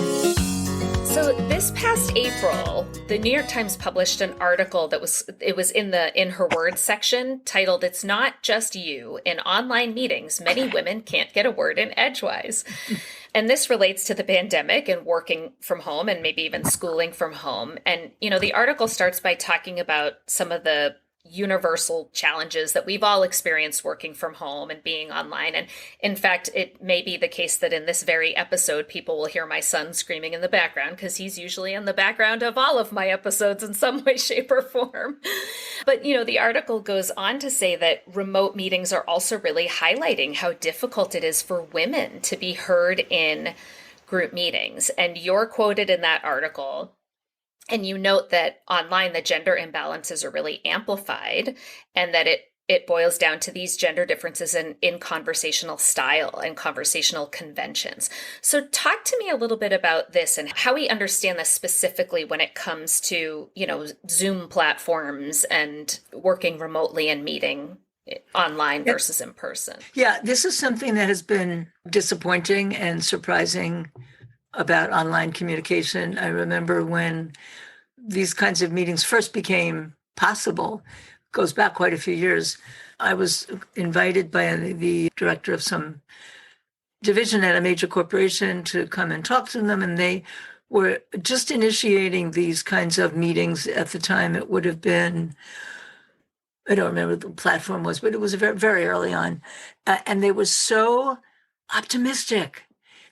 So this past April, the New York Times published an article that was in her words section titled, "It's Not Just You. In Online Meetings, Many Women Can't Get a Word in Edgewise." And this relates to the pandemic and working from home and maybe even schooling from home. And, the article starts by talking about some of the universal challenges that we've all experienced working from home and being online. And in fact, it may be the case that in this very episode, people will hear my son screaming in the background, because he's usually in the background of all of my episodes in some way, shape, or form. But, the article goes on to say that remote meetings are also really highlighting how difficult it is for women to be heard in group meetings. And you're quoted in that article, and you note that online the gender imbalances are really amplified, and that it boils down to these gender differences in conversational style and conversational conventions. So talk to me a little bit about this and how we understand this specifically when it comes to, Zoom platforms and working remotely and meeting online versus in person. Yeah, this is something that has been disappointing and surprising about online communication. I remember when these kinds of meetings first became possible, goes back quite a few years. I was invited by the director of some division at a major corporation to come and talk to them, and they were just initiating these kinds of meetings. At the time, it would have been, I don't remember what the platform was, but it was very, very early on. And they were so optimistic.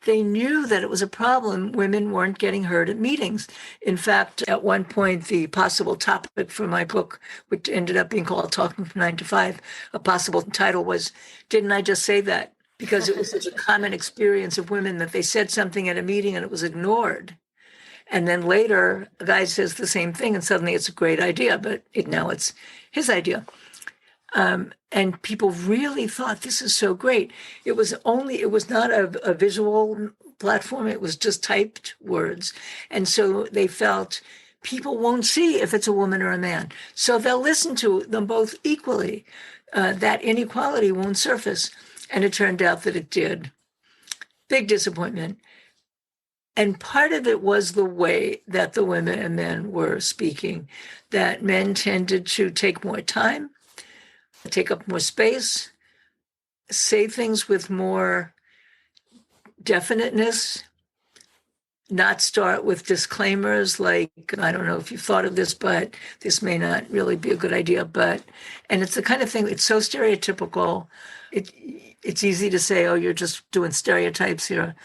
They knew that it was a problem. Women weren't getting heard at meetings. In fact, at one point, the possible topic for my book, which ended up being called Talking from 9 to 5, a possible title was, Didn't I Just Say That? Because it was such a common experience of women that they said something at a meeting and it was ignored. And then later, a guy says the same thing and suddenly it's a great idea, but now it's his idea. And people really thought, this is so great. It was not a visual platform. It was just typed words. And so they felt people won't see if it's a woman or a man. So they'll listen to them both equally. That inequality won't surface. And it turned out that it did. Big disappointment. And part of it was the way that the women and men were speaking, that men tended to take more time, take up more space, say things with more definiteness, not start with disclaimers like, I don't know if you've thought of this, but this may not really be a good idea. And it's the kind of thing, it's so stereotypical. It's easy to say, oh, you're just doing stereotypes here.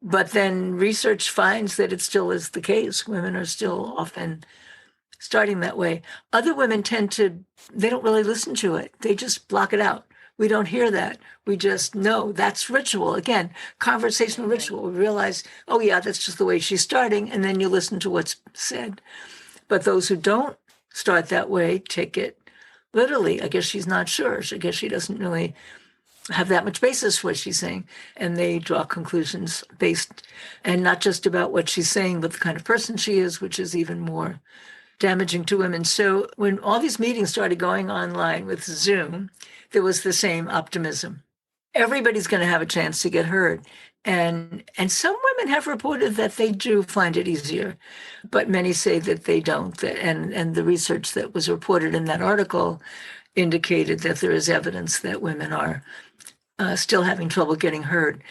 But then research finds that it still is the case. Women are still often starting that way. Other women they don't really listen to it. They just block it out. We don't hear that. We just know that's ritual. Again, conversational ritual. We realize, oh yeah, that's just the way she's starting. And then you listen to what's said. But those who don't start that way take it literally. I guess she's not sure. I guess she doesn't really have that much basis for what she's saying. And they draw conclusions based, and not just about what she's saying, but the kind of person she is, which is even more damaging to women. So when all these meetings started going online with Zoom, there was the same optimism. Everybody's going to have a chance to get heard. And some women have reported that they do find it easier, but many say that they don't. And the research that was reported in that article indicated that there is evidence that women are still having trouble getting heard.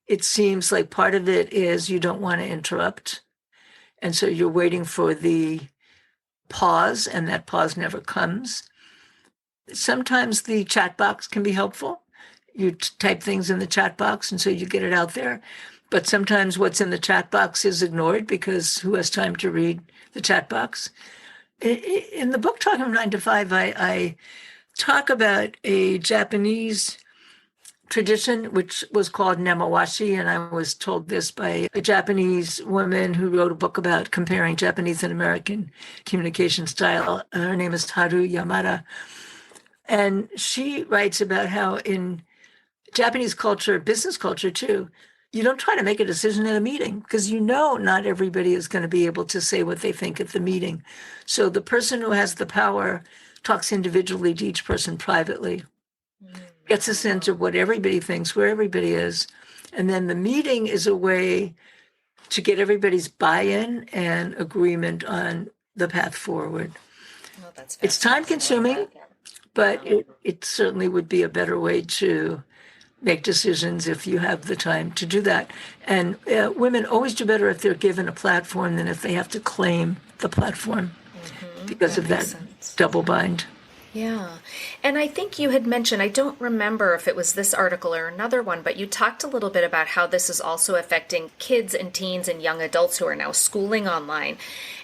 It seems like part of it is you don't want to interrupt. And so you're waiting for the pause, and that pause never comes. Sometimes the chat box can be helpful. You type things in the chat box, and so you get it out there. But sometimes what's in the chat box is ignored because who has time to read the chat box? In the book Talking from 9 to 5, I talk about a Japanese tradition, which was called nemawashi, and I was told this by a Japanese woman who wrote a book about comparing Japanese and American communication style. Her name is Haru Yamada. And she writes about how in Japanese culture, business culture too, you don't try to make a decision at a meeting because not everybody is going to be able to say what they think at the meeting. So the person who has the power talks individually to each person privately, gets a sense of what everybody thinks, where everybody is. And then the meeting is a way to get everybody's buy-in and agreement on the path forward. Oh, that's it's time-consuming, but it certainly would be a better way to make decisions if you have the time to do that. And women always do better if they're given a platform than if they have to claim the platform because of that double bind. Yeah. And I think you had mentioned, I don't remember if it was this article or another one, but you talked a little bit about how this is also affecting kids and teens and young adults who are now schooling online.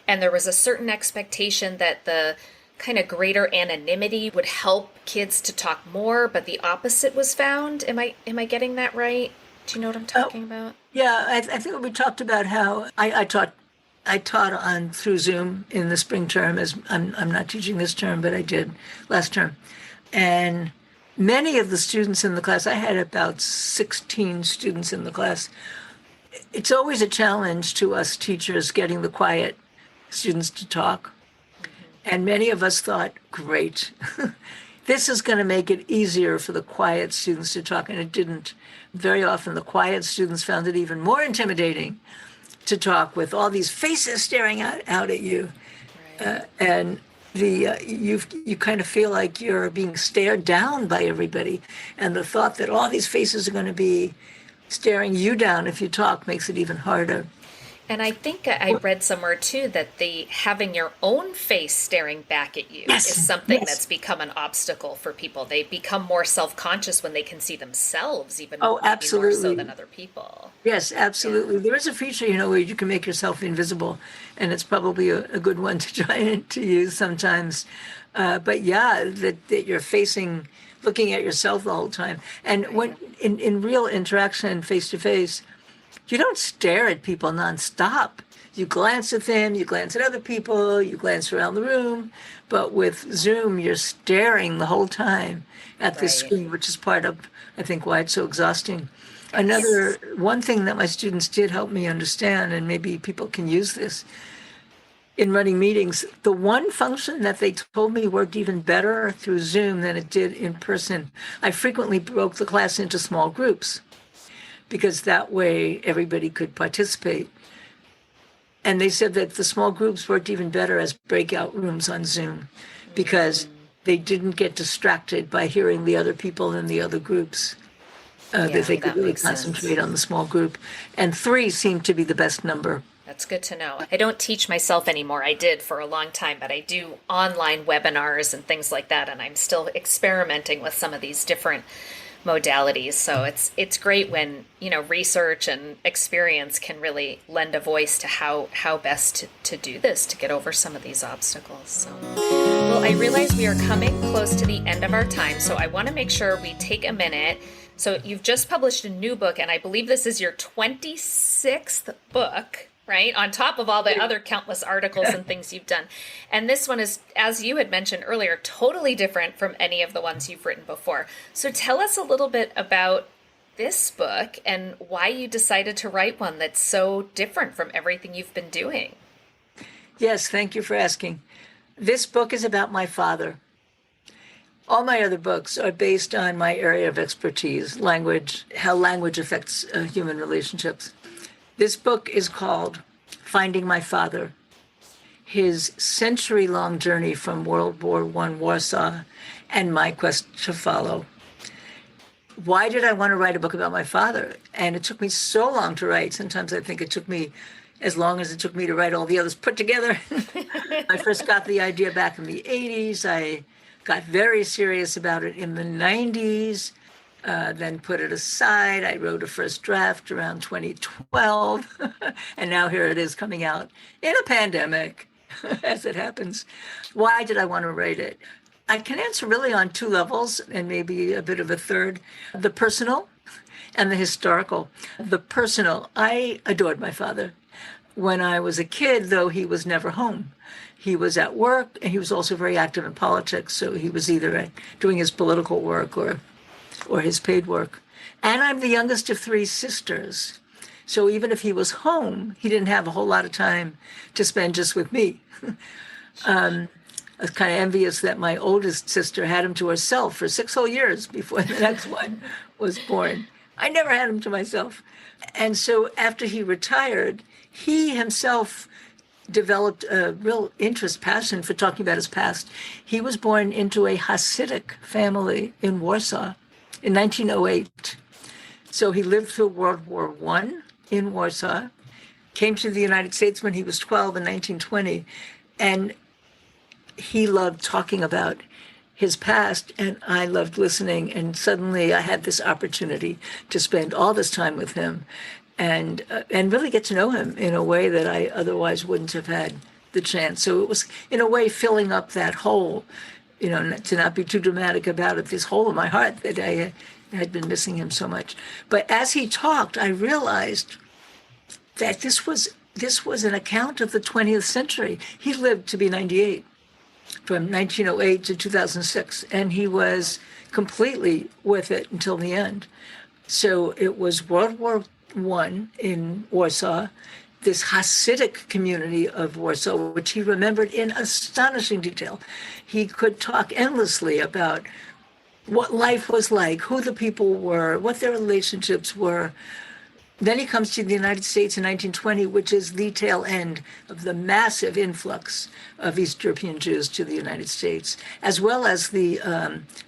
And there was a certain expectation that the kind of greater anonymity would help kids to talk more, but the opposite was found. Am I getting that right? Do you know what I'm talking about? Yeah, I think we talked about how I taught on through Zoom in the spring term, as I'm not teaching this term, but I did last term. And many of the students in the class, I had about 16 students in the class. It's always a challenge to us teachers getting the quiet students to talk. And many of us thought, great, this is going to make it easier for the quiet students to talk, and it didn't. Very often the quiet students found it even more intimidating to talk with all these faces staring out at you. Right. And you kind of feel like you're being stared down by everybody. And the thought that all these faces are going to be staring you down if you talk makes it even harder. And I think I read somewhere too that the having your own face staring back at you is something that's become an obstacle for people. They become more self-conscious when they can see themselves, even absolutely. more so than other people. Yes, absolutely. Yeah. There is a feature, where you can make yourself invisible, and it's probably a good one to try to use sometimes. But yeah, that you're looking at yourself the whole time. And when in real interaction, face to face, you don't stare at people nonstop. You glance at them, you glance at other people, you glance around the room. But with Zoom, you're staring the whole time at the screen, which is part of, I think, why it's so exhausting. One thing that my students did help me understand, and maybe people can use this in running meetings, the one function that they told me worked even better through Zoom than it did in person. I frequently broke the class into small groups, because that way everybody could participate. And they said that the small groups worked even better as breakout rooms on Zoom, because they didn't get distracted by hearing the other people in the other groups, that they could really concentrate on the small group. And 3 seemed to be the best number. That's good to know. I don't teach myself anymore. I did for a long time, but I do online webinars and things like that, and I'm still experimenting with some of these different modalities. So it's great when research and experience can really lend a voice to how best to do this, to get over some of these obstacles. So, well, I realize we are coming close to the end of our time, so I want to make sure we take a minute. So you've just published a new book, and I believe this is your 26th book, right? On top of all the other countless articles and things you've done. And this one is, as you had mentioned earlier, totally different from any of the ones you've written before. So tell us a little bit about this book and why you decided to write one that's so different from everything you've been doing. Yes, thank you for asking. This book is about my father. All my other books are based on my area of expertise, language, how language affects human relationships. This book is called Finding My Father, his century-long journey from World War I Warsaw and my quest to follow. Why did I want to write a book about my father? And it took me so long to write. Sometimes I think it took me as long as it took me to write all the others put together. I first got the idea back in the 80s. I got very serious about it in the 90s. Then put it aside. I wrote a first draft around 2012, and now here it is coming out in a pandemic, as it happens. Why did I want to write it? I can answer really on 2 levels, and maybe a bit of a third: the personal and the historical. The personal, I adored my father. When I was a kid, though, he was never home. He was at work, and he was also very active in politics, so he was either doing his political work or his paid work. And I'm the youngest of 3 sisters. So even if he was home, he didn't have a whole lot of time to spend just with me. I was kind of envious that my oldest sister had him to herself for 6 whole years before the next one was born. I never had him to myself. And so after he retired, he himself developed a real passion for talking about his past. He was born into a Hasidic family in Warsaw in 1908. So he lived through World War I in Warsaw, came to the United States when he was 12 in 1920, and he loved talking about his past, and I loved listening. And suddenly I had this opportunity to spend all this time with him and really get to know him in a way that I otherwise wouldn't have had the chance. So it was, in a way, filling up that hole, to not be too dramatic about it, this hole in my heart that I had been missing him so much. But as he talked, I realized that this was an account of the 20th century. He lived to be 98 from 1908 to 2006, and he was completely with it until the end. So it was World War I in Warsaw, this Hasidic community of Warsaw, which he remembered in astonishing detail. He could talk endlessly about what life was like, who the people were, what their relationships were. Then he comes to the United States in 1920, which is the tail end of the massive influx of East European Jews to the United States, as well as the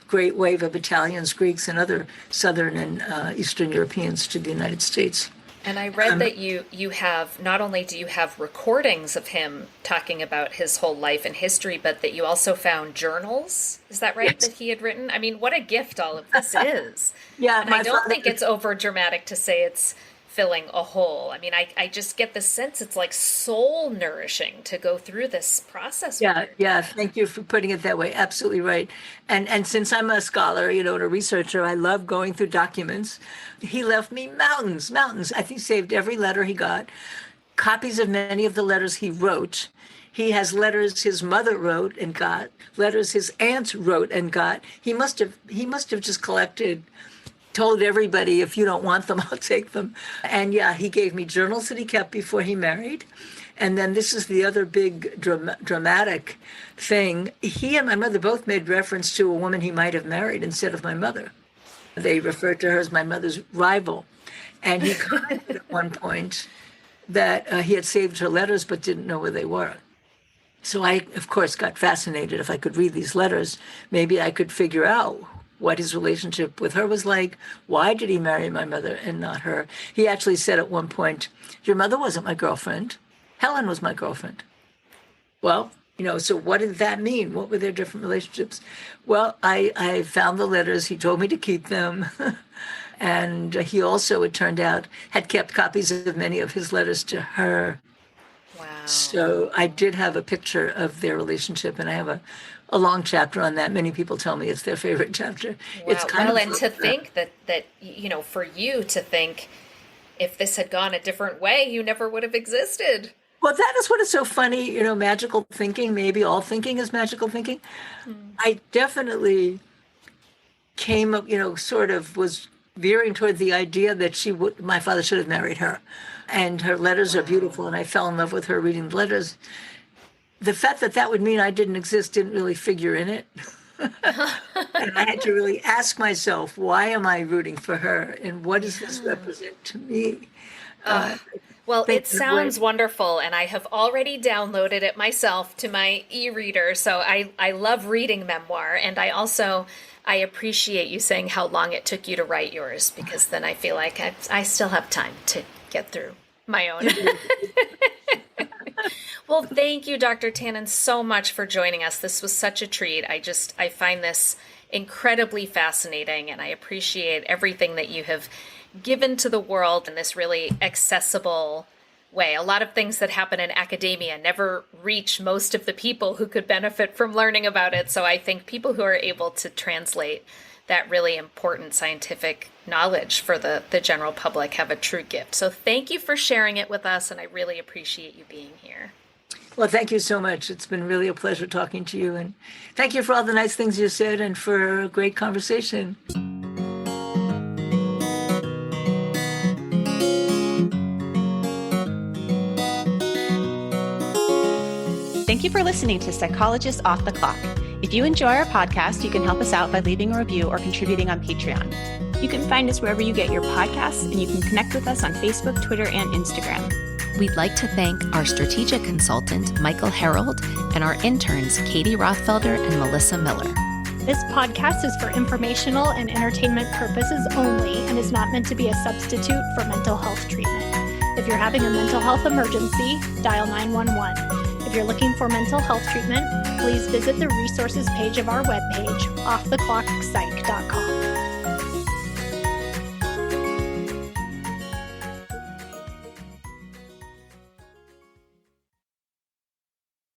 great wave of Italians, Greeks, and other Southern and Eastern Europeans to the United States. And I read that you have, not only do you have recordings of him talking about his whole life and history, but that you also found journals. Is that right? Yes. That he had written? I mean, what a gift all of this is. Yeah. And I don't think it's over dramatic to say it's filling a hole. I mean, I just get the sense it's like soul nourishing to go through this process. Yeah. Thank you for putting it that way. Absolutely right. And since I'm a scholar, and a researcher, I love going through documents. He left me mountains. I think he saved every letter he got, copies of many of the letters he wrote. He has letters his mother wrote and got, letters his aunt wrote and got. He must have just collected, told everybody, if you don't want them, I'll take them. And yeah, he gave me journals that he kept before he married. And then this is the other big dramatic thing. He and my mother both made reference to a woman he might have married instead of my mother. They referred to her as my mother's rival. And he commented at one point that he had saved her letters but didn't know where they were. So I, of course, got fascinated. If I could read these letters, maybe I could figure out what his relationship with her was like. Why did he marry my mother and not her? He actually said at one point, your mother wasn't my girlfriend. Helen was my girlfriend. Well, so what did that mean? What were their different relationships? Well, I found the letters. He told me to keep them. And he also, it turned out, had kept copies of many of his letters to her. Wow. So I did have a picture of their relationship, and I have a long chapter on that. Many people tell me it's their favorite chapter. Wow. It's and to think that for you to think if this had gone a different way, you never would have existed. Well, that is what is so funny, magical thinking. Maybe all thinking is magical thinking. I definitely came up, sort of was veering toward the idea that my father should have married her. And her letters are beautiful, and I fell in love with her reading the letters. The fact that would mean I didn't exist didn't really figure in it. And I had to really ask myself, why am I rooting for her? And what does this represent to me? Well, it sounds wonderful, and I have already downloaded it myself to my e-reader, so I love reading memoir, and I appreciate you saying how long it took you to write yours, because then I feel like I still have time to get through my own. Well, thank you, Dr. Tannen, so much for joining us. This was such a treat. I find this incredibly fascinating, and I appreciate everything that you have given to the world in this really accessible way. A lot of things that happen in academia never reach most of the people who could benefit from learning about it. So I think people who are able to translate that really important scientific knowledge for the general public have a true gift. So thank you for sharing it with us, and I really appreciate you being here. Well, thank you so much. It's been really a pleasure talking to you, and thank you for all the nice things you said and for a great conversation. Thank you for listening to Psychologists Off the Clock. If you enjoy our podcast, you can help us out by leaving a review or contributing on Patreon. You can find us wherever you get your podcasts, and you can connect with us on Facebook, Twitter, and Instagram. We'd like to thank our strategic consultant, Michael Harold, and our interns, Katie Rothfelder and Melissa Miller. This podcast is for informational and entertainment purposes only and is not meant to be a substitute for mental health treatment. If you're having a mental health emergency, dial 911. If If you're looking for mental health treatment, please visit the resources page of our webpage, offtheclockpsych.com.